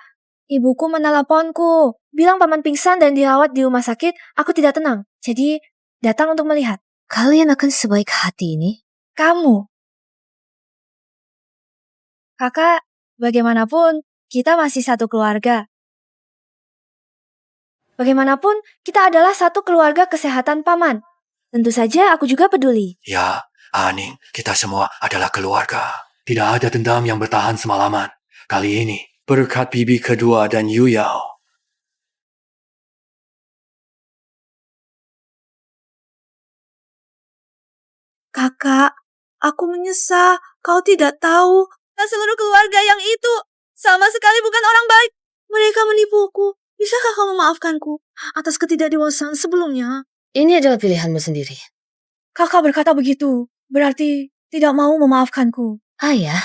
ibuku meneleponku. Bilang paman pingsan dan dirawat di rumah sakit, aku tidak tenang. Jadi, datang untuk melihat. Kalian akan sebaik hati ini? Kamu. Kakak, bagaimanapun, kita masih satu keluarga. Bagaimanapun, kita adalah satu keluarga kesehatan paman. Tentu saja aku juga peduli. Ya, Aning, kita semua adalah keluarga. Tidak ada dendam yang bertahan semalaman. Kali ini, berkat bibi kedua dan Yu Yao. Kakak, aku menyesal. Kau tidak tahu. Seluruh keluarga yang itu sama sekali bukan orang baik. Mereka menipuku. Bisakah kau memaafkanku atas ketidakdewasaan sebelumnya? Ini adalah pilihanmu sendiri. Kakak berkata begitu. Berarti tidak mau memaafkanku. Ayah.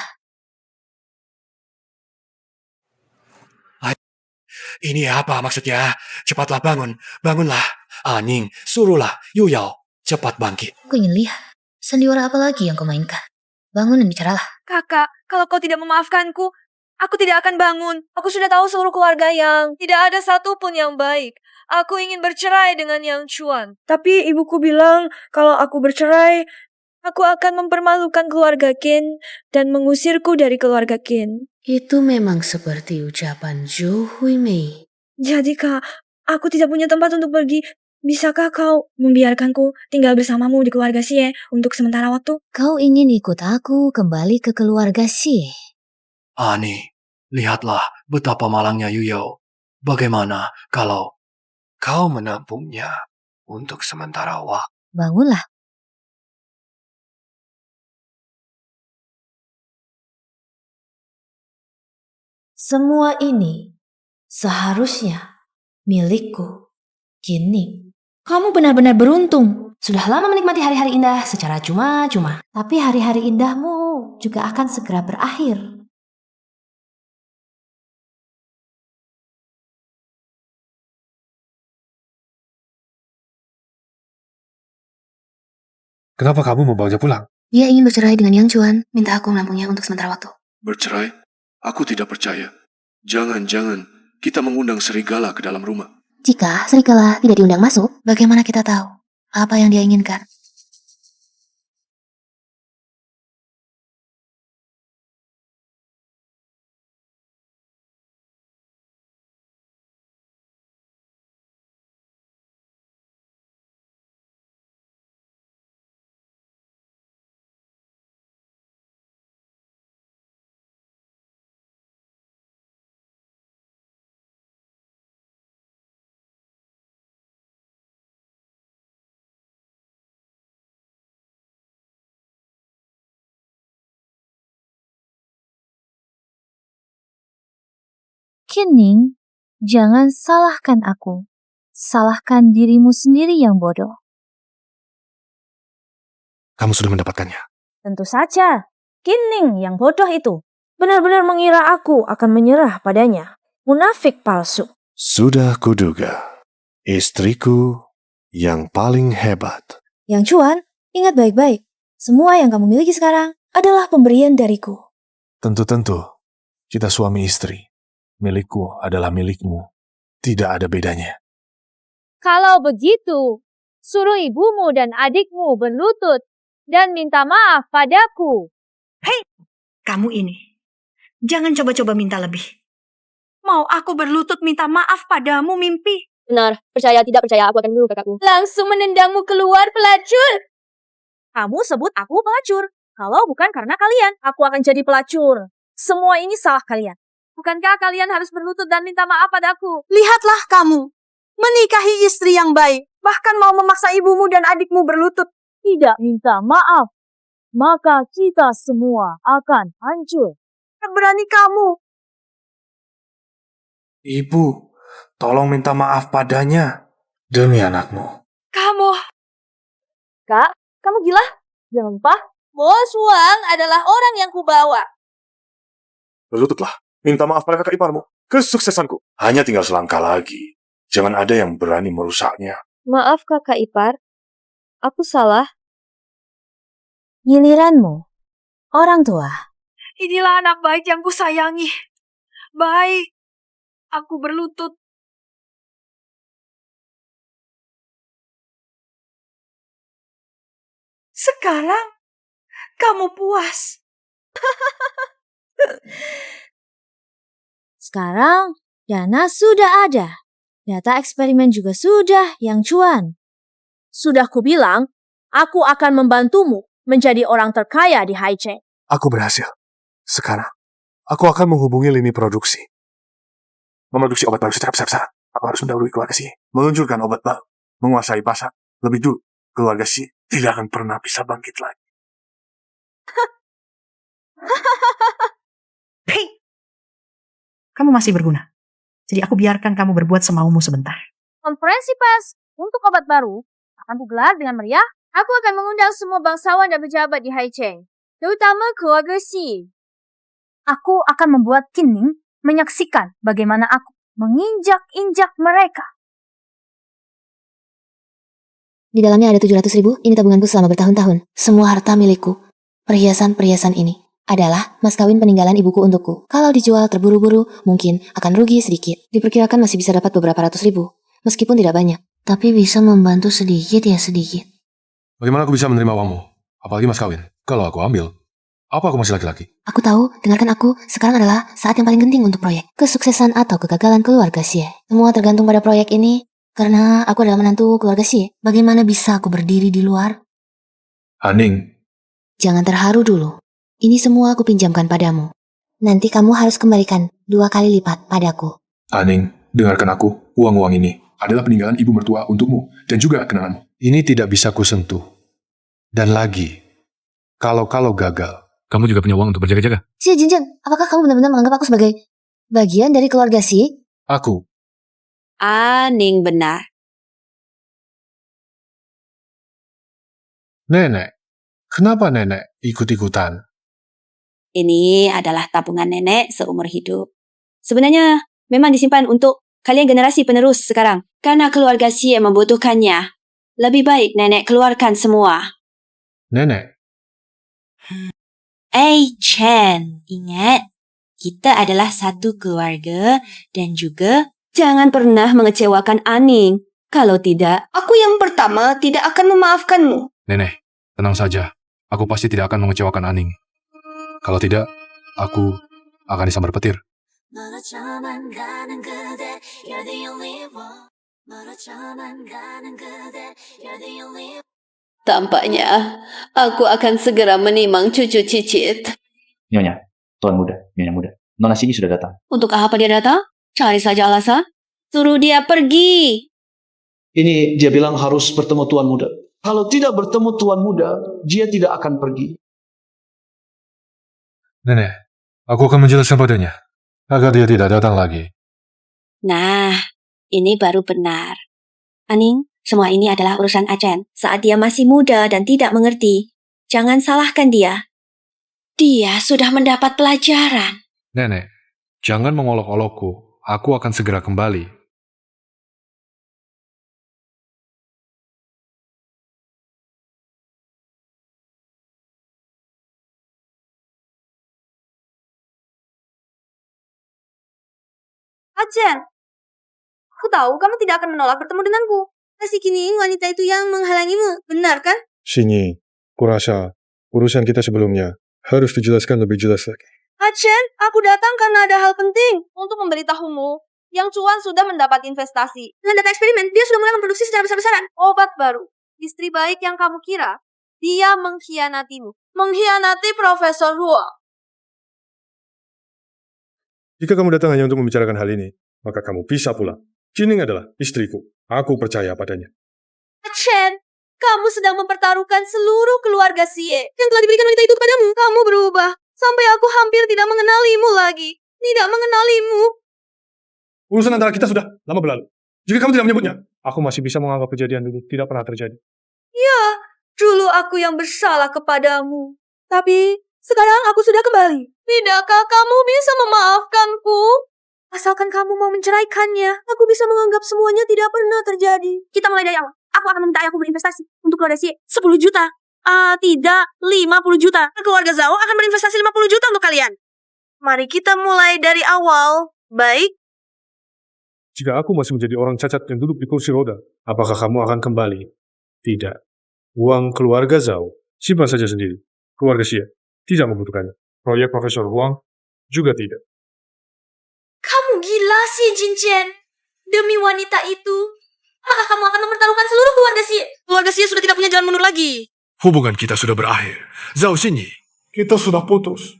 Ini apa maksudnya? Cepatlah bangun. Bangunlah. Aning, suruhlah Yu Yao cepat bangkit. Aku ingin lihat. Sandiwara apa lagi yang kau mainkan? Bangun dan bicaralah. Kakak, kalau kau tidak memaafkanku, aku tidak akan bangun. Aku sudah tahu seluruh keluarga Yang. Tidak ada satupun yang baik. Aku ingin bercerai dengan Yang Chuan. Tapi ibuku bilang kalau aku bercerai, aku akan mempermalukan keluarga Qin dan mengusirku dari keluarga Qin. Itu memang seperti ucapan Zhou Huimei. Jadi kak, aku tidak punya tempat untuk pergi. Bisakah kau membiarkanku tinggal bersamamu di keluarga Xie untuk sementara waktu? Kau ingin ikut aku kembali ke keluarga Xie? Ani, lihatlah betapa malangnya Yu Yao. Bagaimana kalau kau menampungnya untuk sementara waktu? Bangunlah. Semua ini Seharusnya milikku. Kini, kamu benar-benar beruntung. Sudah lama menikmati hari-hari indah secara cuma-cuma. Tapi hari-hari indahmu juga akan segera berakhir. Kenapa kamu membawanya pulang? Dia ingin bercerai dengan Yang Chuan. Minta aku menampungnya untuk sementara waktu. Bercerai? Aku tidak percaya. Jangan-jangan kita mengundang serigala ke dalam rumah. Jika serigala tidak diundang masuk, bagaimana kita tahu apa yang dia inginkan? Kinning, jangan salahkan aku. Salahkan dirimu sendiri yang bodoh. Kamu sudah mendapatkannya. Tentu saja. Kinning yang bodoh itu benar-benar mengira aku akan menyerah padanya. Munafik palsu. Sudah kuduga. Istriku yang paling hebat. Yang Chuan, ingat baik-baik. Semua yang kamu miliki sekarang adalah pemberian dariku. Tentu-tentu, kita suami istri. Milikku adalah milikmu. Tidak ada bedanya. Kalau begitu, suruh ibumu dan adikmu berlutut dan minta maaf padaku. Hei, kamu ini. Jangan coba-coba minta lebih. Mau aku berlutut minta maaf padamu, mimpi? Benar, percaya tidak percaya aku akan bunuh kakakku. Langsung menendangmu keluar, pelacur. Kamu sebut aku pelacur. Kalau bukan karena kalian, aku akan jadi pelacur. Semua ini salah kalian. Bukankah kalian harus berlutut dan minta maaf padaku? Lihatlah kamu. Menikahi istri yang baik. Bahkan mau memaksa ibumu dan adikmu berlutut. Tidak minta maaf. Maka kita semua akan hancur. Berani kamu. Ibu, tolong minta maaf padanya. Demi anakmu. Kamu. Kak, kamu gila? Jangan lupa, Bos Wang adalah orang yang kubawa. Berlututlah. Minta maaf pada kakak iparmu. Kesuksesanku. Hanya tinggal selangkah lagi. Jangan ada yang berani merusaknya. Maaf kakak ipar. Aku salah. Giliranmu, orang tua. Inilah anak baik yang kusayangi. Baik. Aku berlutut. Sekarang, kamu puas. Sekarang, dana sudah ada. Data eksperimen juga sudah, Yang Chuan. Sudah kubilang, aku akan membantumu menjadi orang terkaya di Haicheng. Aku berhasil. Sekarang, aku akan menghubungi lini produksi. Memproduksi obat baru secara besar-besaran. Aku harus mendahului keluarga Xie. Meluncurkan obat baru. Menguasai pasar. Lebih dulu, keluarga Xie tidak akan pernah bisa bangkit lagi. Hei. Kamu masih berguna. Jadi aku biarkan kamu berbuat semaumu sebentar. Konferensi pers untuk obat baru akan digelar dengan meriah. Aku akan mengundang semua bangsawan dan pejabat di Haicheng, terutama keluarga Xie. Aku akan membuat Kinning menyaksikan bagaimana aku menginjak-injak mereka. Di dalamnya ada 700.000, ini tabunganku selama bertahun-tahun. Semua harta milikku. Perhiasan-perhiasan ini adalah mas kawin peninggalan ibuku untukku. Kalau dijual terburu-buru, mungkin akan rugi sedikit. Diperkirakan masih bisa dapat beberapa ratus ribu. Meskipun tidak banyak. Tapi bisa membantu sedikit ya sedikit. Bagaimana aku bisa menerima uangmu? Apalagi mas kawin. Kalau aku ambil, apa aku masih laki-laki? Aku tahu, dengarkan aku. Sekarang adalah saat yang paling penting untuk proyek. Kesuksesan atau kegagalan keluarga Xie. Semua tergantung pada proyek ini. Karena aku adalah menantu keluarga Xie. Bagaimana bisa aku berdiri di luar? Haning. Jangan terharu dulu. Ini semua aku pinjamkan padamu. Nanti kamu harus kembalikan 2 kali lipat padaku. Haning, dengarkan aku. Uang-uang ini adalah peninggalan ibu mertua untukmu dan juga kenanganmu. Ini tidak bisa kusentuh. Dan lagi, kalau gagal, kamu juga punya uang untuk berjaga-jaga. Xie Jinjeng, apakah kamu benar-benar menganggap aku sebagai bagian dari keluarga Xie? Aku. Aning benar. Nenek. Kenapa nenek ikut-ikutan? Ini adalah tabungan nenek seumur hidup. Sebenarnya memang disimpan untuk kalian generasi penerus sekarang. Karena keluarga Xie membutuhkannya. Lebih baik nenek keluarkan semua. Nenek. Chen, ingat. Kita adalah satu keluarga dan juga jangan pernah mengecewakan Aning. Kalau tidak, aku yang pertama tidak akan memaafkanmu. Nenek, tenang saja. Aku pasti tidak akan mengecewakan Aning. Kalau tidak, aku akan disambar petir. Tampaknya aku akan segera menimang cucu cicit. Nyonya, Tuan Muda, Nyonya Muda. Nona Sini sudah datang. Untuk apa dia datang? Cari saja alasan. Suruh dia pergi. Ini dia bilang harus bertemu Tuan Muda. Kalau tidak bertemu Tuan Muda, dia tidak akan pergi. Nenek, aku akan menjelaskan padanya agar dia tidak datang lagi. Nah, ini baru benar. Aning, semua ini adalah urusan Chen. Saat dia masih muda dan tidak mengerti, jangan salahkan dia. Dia sudah mendapat pelajaran. Nenek, jangan mengolok-olokku. Aku akan segera kembali. Chen, aku tahu kamu tidak akan menolak bertemu denganku. Masih kini wanita itu yang menghalangimu, benar kan? Sini, kurasa urusan kita sebelumnya harus dijelaskan lebih jelas lagi. Chen, aku datang karena ada hal penting untuk memberitahumu. Yang Cuan sudah mendapat investasi. Dengan data eksperimen, dia sudah mulai memproduksi secara besar-besaran obat baru. Istri baik yang kamu kira, dia mengkhianatimu. Mengkhianati Profesor Hua. Jika kamu datang hanya untuk membicarakan hal ini, maka kamu bisa pulang. Jining adalah istriku. Aku percaya padanya. Chen, kamu sedang mempertaruhkan seluruh keluarga Xie yang telah diberikan wanita itu kepadamu. Kamu berubah, sampai aku hampir tidak mengenalimu lagi. Tidak mengenalimu. Urusan antara kita sudah lama berlalu. Jika kamu tidak menyebutnya, aku masih bisa menganggap kejadian dulu tidak pernah terjadi. Ya, dulu aku yang bersalah kepadamu. Tapi sekarang aku sudah kembali. Tidakkah kamu bisa memaafkanku? Asalkan kamu mau menceraikannya, aku bisa menganggap semuanya tidak pernah terjadi. Kita mulai dari awal. Aku akan meminta ayahku berinvestasi untuk keluarga Xie 10 juta. Tidak, 50 juta. Keluarga Zhao akan berinvestasi 50 juta untuk kalian. Mari kita mulai dari awal. Baik? Jika aku masih menjadi orang cacat yang duduk di kursi roda, apakah kamu akan kembali? Tidak. Uang keluarga Zhao simpan saja sendiri. Keluarga Xie tidak membutuhkannya. Proyek Profesor Huang juga tidak. Kamu gila sih, Jinchen. Demi wanita itu, apakah kamu akan mempertaruhkan seluruh keluarga Xie? Keluarga Xie sudah tidak punya jalan mundur lagi. Hubungan kita sudah berakhir. Zhao Xinyi. Kita sudah putus.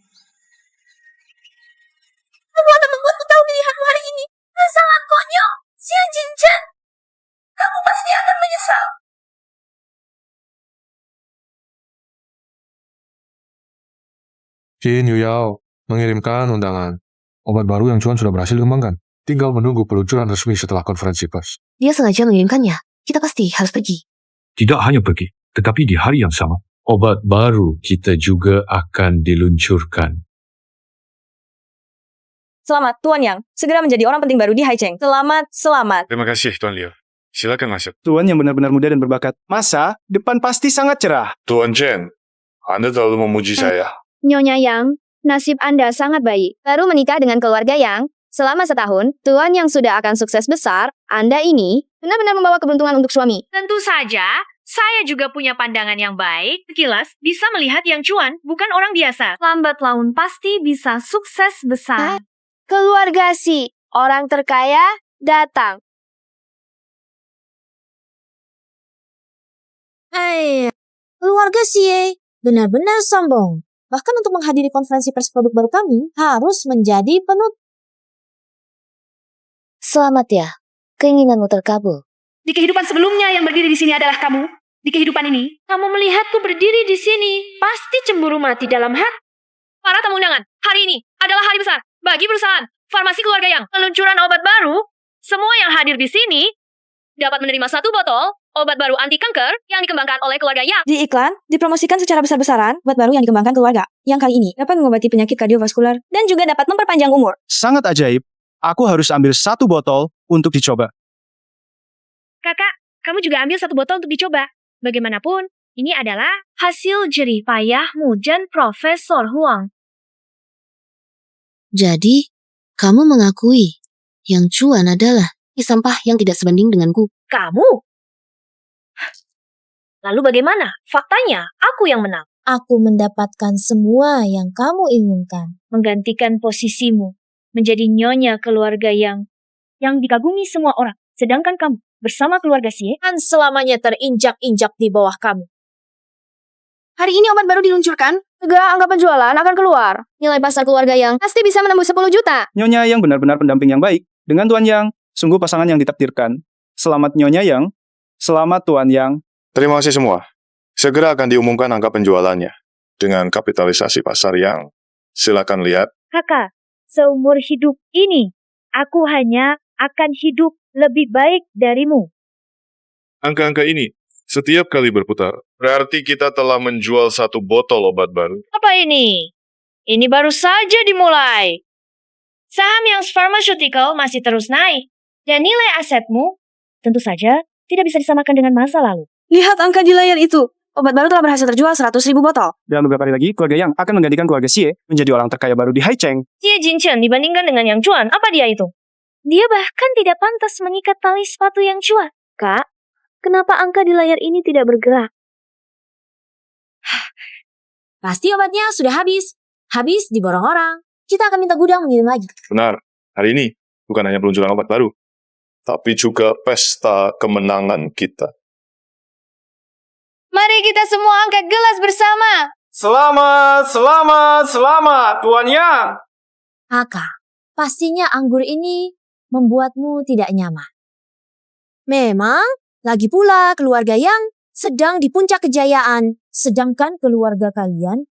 Kamu akan membuatku tahu pilihanmu hari ini. Sangat konyol. Xian Jinchen. Kamu pasti akan menyesal. Jin Yuyao mengirimkan undangan. Obat baru yang Cuan sudah berhasil dikembangkan. Tinggal menunggu peluncuran resmi setelah konferensi pers. Dia sengaja mengirimkannya. Kita pasti harus pergi. Tidak hanya pergi, tetapi di hari yang sama, obat baru kita juga akan diluncurkan. Selamat, Tuan Yang. Segera menjadi orang penting baru di Haicheng. Selamat. Terima kasih, Tuan Liu. Silakan masuk. Tuan yang benar-benar muda dan berbakat. Masa depan pasti sangat cerah. Tuan Chen, Anda terlalu memuji saya. Nyonya Yang, nasib Anda sangat baik. Baru menikah dengan keluarga Yang. Selama setahun, Tuan Yang sudah akan sukses besar. Anda ini benar-benar membawa keberuntungan untuk suami. Tentu saja, saya juga punya pandangan yang baik. Sekilas, bisa melihat Yang Cuan bukan orang biasa. Lambat laun pasti bisa sukses besar. Keluarga Si, orang terkaya, datang. Keluarga Xie benar-benar sombong. Bahkan untuk menghadiri konferensi pers produk baru kami harus menjadi penutup. Selamat ya, keinginanmu terkabul. Di kehidupan sebelumnya yang berdiri di sini adalah kamu. Di kehidupan ini, kamu melihatku berdiri di sini. Pasti cemburu mati dalam hati. Para tamu undangan, hari ini adalah hari besar bagi perusahaan Farmasi keluarga Yang, peluncuran obat baru. Semua yang hadir di sini dapat menerima 1 botol obat baru anti kanker yang dikembangkan oleh keluarga Yang. Di iklan, dipromosikan secara besar-besaran obat baru yang dikembangkan keluarga. Yang kali ini dapat mengobati penyakit kardiovaskular dan juga dapat memperpanjang umur. Sangat ajaib. Aku harus ambil 1 botol untuk dicoba. Kakak, kamu juga ambil 1 botol untuk dicoba. Bagaimanapun, ini adalah hasil jerih payahmu dan Profesor Huang. Jadi, kamu mengakui yang cuan adalah sampah yang tidak sebanding denganku. Kamu? Lalu bagaimana? Faktanya, aku yang menang. Aku mendapatkan semua yang kamu inginkan. Menggantikan posisimu menjadi nyonya keluarga yang dikagumi semua orang. Sedangkan kamu bersama keluarga Xie Kan selamanya terinjak-injak di bawah kamu. Hari ini obat baru diluncurkan. Segera angka penjualan akan keluar. Nilai pasar keluarga Yang pasti bisa menembus 10 juta. Nyonya Yang benar-benar pendamping yang baik. Dengan Tuan Yang, sungguh pasangan yang ditakdirkan. Selamat Nyonya Yang. Selamat Tuan Yang. Terima kasih semua. Segera akan diumumkan angka penjualannya. Dengan kapitalisasi pasar yang silakan lihat. Kakak, seumur hidup ini, aku hanya akan hidup lebih baik darimu. Angka-angka ini setiap kali berputar, berarti kita telah menjual 1 botol obat baru. Apa ini? Ini baru saja dimulai. Saham yang pharmaceutical masih terus naik. Dan nilai asetmu tentu saja tidak bisa disamakan dengan masa lalu. Lihat angka di layar itu. Obat baru telah berhasil terjual 100.000 botol. Dalam beberapa hari lagi, keluarga Yang akan menggantikan keluarga Xie menjadi orang terkaya baru di Haicheng. Xie Jinchen dibandingkan dengan Yang Chuan, apa dia itu? Dia bahkan tidak pantas mengikat tali sepatu Yang Chuan. Kak, kenapa angka di layar ini tidak bergerak? Pasti obatnya sudah habis. Habis diborong orang. Kita akan minta gudang mengirim lagi. Benar, hari ini bukan hanya peluncuran obat baru, tapi juga pesta kemenangan kita. Mari kita semua angkat gelas bersama. Selamat, selamat, selamat, Tuan Yang. Kakak, pastinya anggur ini membuatmu tidak nyaman. Memang, lagi pula keluarga Yang sedang di puncak kejayaan, sedangkan keluarga kalian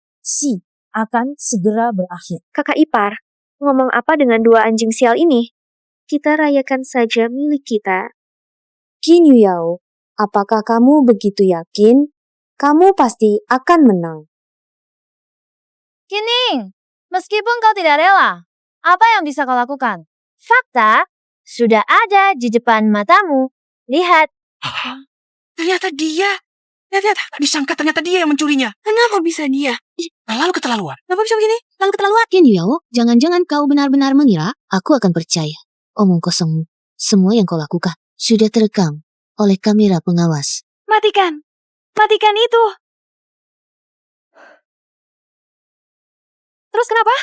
akan segera berakhir. Kakak ipar, ngomong apa dengan 2 anjing sial ini? Kita rayakan saja milik kita. Qin Yuyao, apakah kamu begitu yakin? Kamu pasti akan menang. Kining, meskipun kau tidak rela, apa yang bisa kau lakukan? Fakta sudah ada di depan matamu. Lihat. Ternyata dia. Lihat, disangka ternyata dia yang mencurinya. Kenapa bisa dia? Terlalu keterlaluan. Kenapa bisa begini? Terlalu keterlaluan. Qin Yuyao, jangan-jangan kau benar-benar mengira aku akan percaya. Omong kosongmu. Semua yang kau lakukan sudah terekam oleh kamera pengawas. Matikan. Matikan itu. Terus kenapa?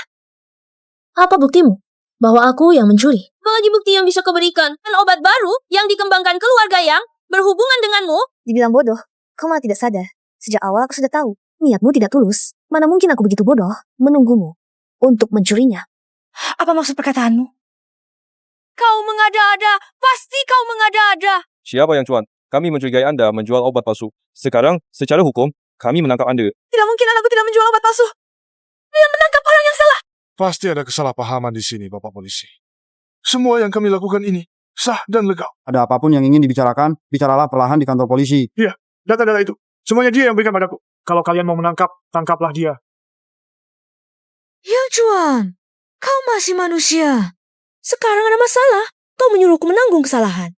Apa buktimu bahwa aku yang mencuri? Bagi bukti yang bisa kau berikan. Dan obat baru yang dikembangkan keluarga Yang berhubungan denganmu. Dibilang bodoh, kau malah tidak sadar. Sejak awal aku sudah tahu, niatmu tidak tulus. Mana mungkin aku begitu bodoh menunggumu untuk mencurinya. Apa maksud perkataanmu? Kau mengada-ada. Pasti kau mengada-ada. Siapa yang cuan? Kami mencurigai Anda menjual obat palsu. Sekarang, secara hukum, kami menangkap Anda. Tidak mungkin anakku tidak menjual obat palsu. Dia menangkap orang yang salah. Pasti ada kesalahpahaman di sini, Bapak Polisi. Semua yang kami lakukan ini sah dan legal. Ada apapun yang ingin dibicarakan, bicaralah perlahan di kantor polisi. Iya, data-data itu. Semuanya dia yang berikan padaku. Kalau kalian mau menangkap, tangkaplah dia. Yang Chuan, kau masih manusia. Sekarang ada masalah. Kau menyuruhku menanggung kesalahan.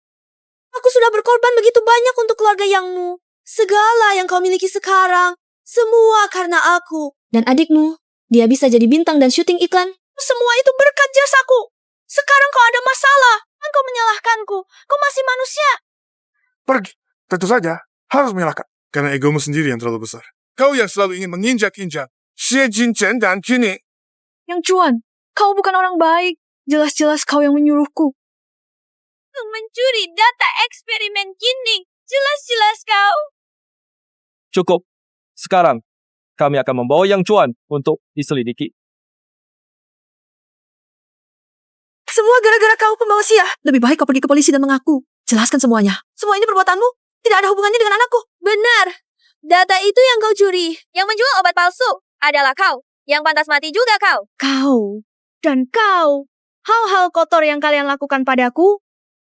Aku sudah berkorban begitu banyak untuk keluarga Yangmu. Segala yang kau miliki sekarang, semua karena aku. Dan adikmu, dia bisa jadi bintang dan syuting iklan. Semua itu berkat jasaku. Sekarang kau ada masalah. Dan kau menyalahkanku. Kau masih manusia. Pergi. Tentu saja, harus menyalahkan. Karena egomu sendiri yang terlalu besar. Kau yang selalu ingin menginjak-injak Xie Jinchen dan Kining. Yang Chuan, kau bukan orang baik. Jelas-jelas kau yang menyuruhku. Mencuri data eksperimen Kining. Jelas-jelas kau. Cukup. Sekarang, kami akan membawa Yang Chuan untuk diselidiki. Semua gara-gara kau pembawa sia. Lebih baik kau pergi ke polisi dan mengaku. Jelaskan semuanya. Semua ini perbuatanmu. Tidak ada hubungannya dengan anakku. Benar. Data itu yang kau curi. Yang menjual obat palsu adalah kau. Yang pantas mati juga kau. Kau dan kau Hal-hal kotor yang kalian lakukan padaku,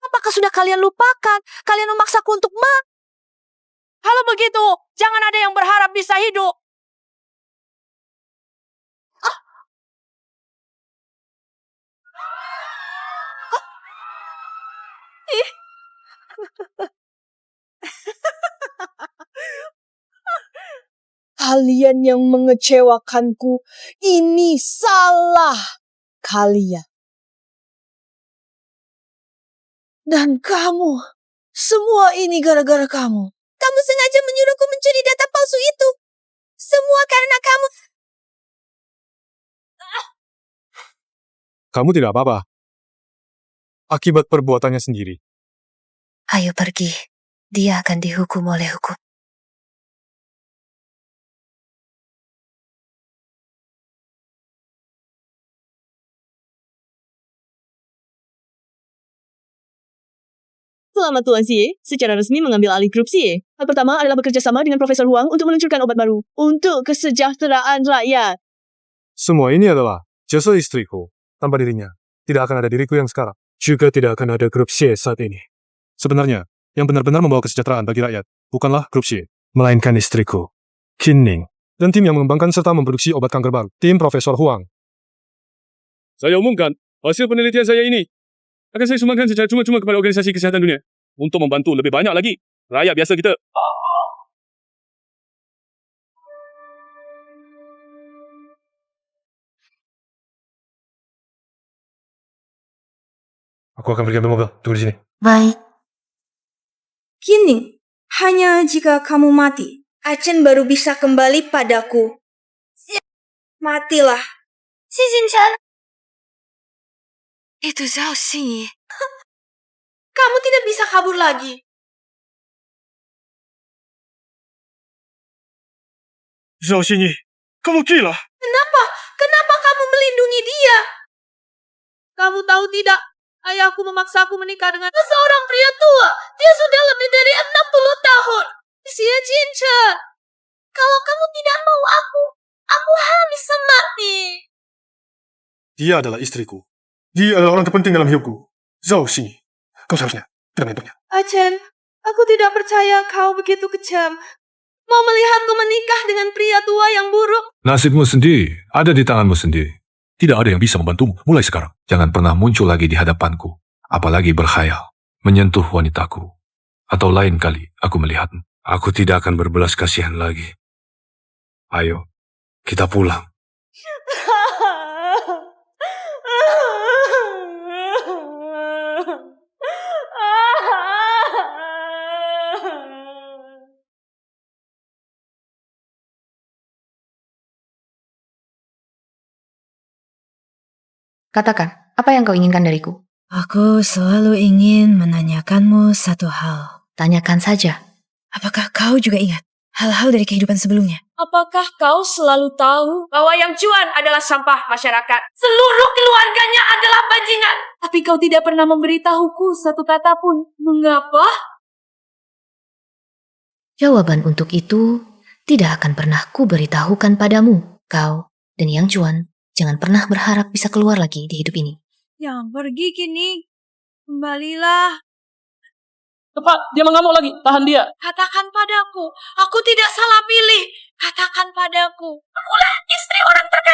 apakah sudah kalian lupakan? Kalian memaksaku untuk Kalau begitu, jangan ada yang berharap bisa hidup. Kalian yang mengecewakanku, ini salah kalian. Dan kamu, semua ini gara-gara kamu. Kamu sengaja menyuruhku mencuri data palsu itu. Semua karena kamu. Kamu tidak apa-apa. Akibat perbuatannya sendiri. Ayo pergi. Dia akan dihukum oleh hukum. Selamat Tuan Xie, secara resmi mengambil alih grup Xie. Hal pertama adalah bekerja sama dengan Profesor Huang untuk meluncurkan obat baru. Untuk kesejahteraan rakyat. Semua ini adalah jasa istriku. Tanpa dirinya, tidak akan ada diriku yang sekarang. Juga tidak akan ada grup Xie saat ini. Sebenarnya, yang benar-benar membawa kesejahteraan bagi rakyat, bukanlah grup Xie, melainkan istriku, Qin Ning, dan tim yang mengembangkan serta memproduksi obat kanker baru, tim Profesor Huang. Saya umumkan, hasil penelitian saya ini akan saya sumbangkan secara cuma-cuma kepada Organisasi Kesihatan Dunia untuk membantu lebih banyak lagi rakyat biasa kita. Aku akan pergi ambil mobil. Tunggu di sini. Baik. Kini, hanya jika kamu mati, Achen baru bisa kembali padaku. Matilah. Si Jinchan. Itu Zhao Xi. Kamu tidak bisa kabur lagi. Zhao Xinyi, kamu gila. Kenapa? Kenapa kamu melindungi dia? Kamu tahu tidak? Ayahku memaksaku menikah dengan seorang pria tua. Dia sudah lebih dari 60 tahun. Xie Jinchen. Kalau kamu tidak mau aku harus mati. Dia adalah istriku. Dia adalah orang terpenting dalam hidupku. Zhao Xinyi, kau seharusnya tidak menyentuhnya. Achen, aku tidak percaya kau begitu kejam. Mau melihatku menikah dengan pria tua yang buruk? Nasibmu sendiri ada di tanganmu sendiri. Tidak ada yang bisa membantumu mulai sekarang. Jangan pernah muncul lagi di hadapanku. Apalagi berkhayal, menyentuh wanitaku. Atau lain kali aku melihatmu. Aku tidak akan berbelas kasihan lagi. Ayo, kita pulang. Katakan, apa yang kau inginkan dariku? Aku selalu ingin menanyakanmu satu hal. Tanyakan saja. Apakah kau juga ingat hal-hal dari kehidupan sebelumnya? Apakah kau selalu tahu bahwa Yang Chuan adalah sampah masyarakat? Seluruh keluarganya adalah bajingan. Tapi kau tidak pernah memberitahuku satu kata pun. Mengapa? Jawaban untuk itu tidak akan pernah ku beritahukan padamu. Kau dan Yang Chuan jangan pernah berharap bisa keluar lagi di hidup ini. Yang pergi kini. Kembalilah. Tepat, dia mengamuk lagi. Tahan dia. Katakan padaku, aku tidak salah pilih. Katakan padaku. Akulah istri orang terkaya.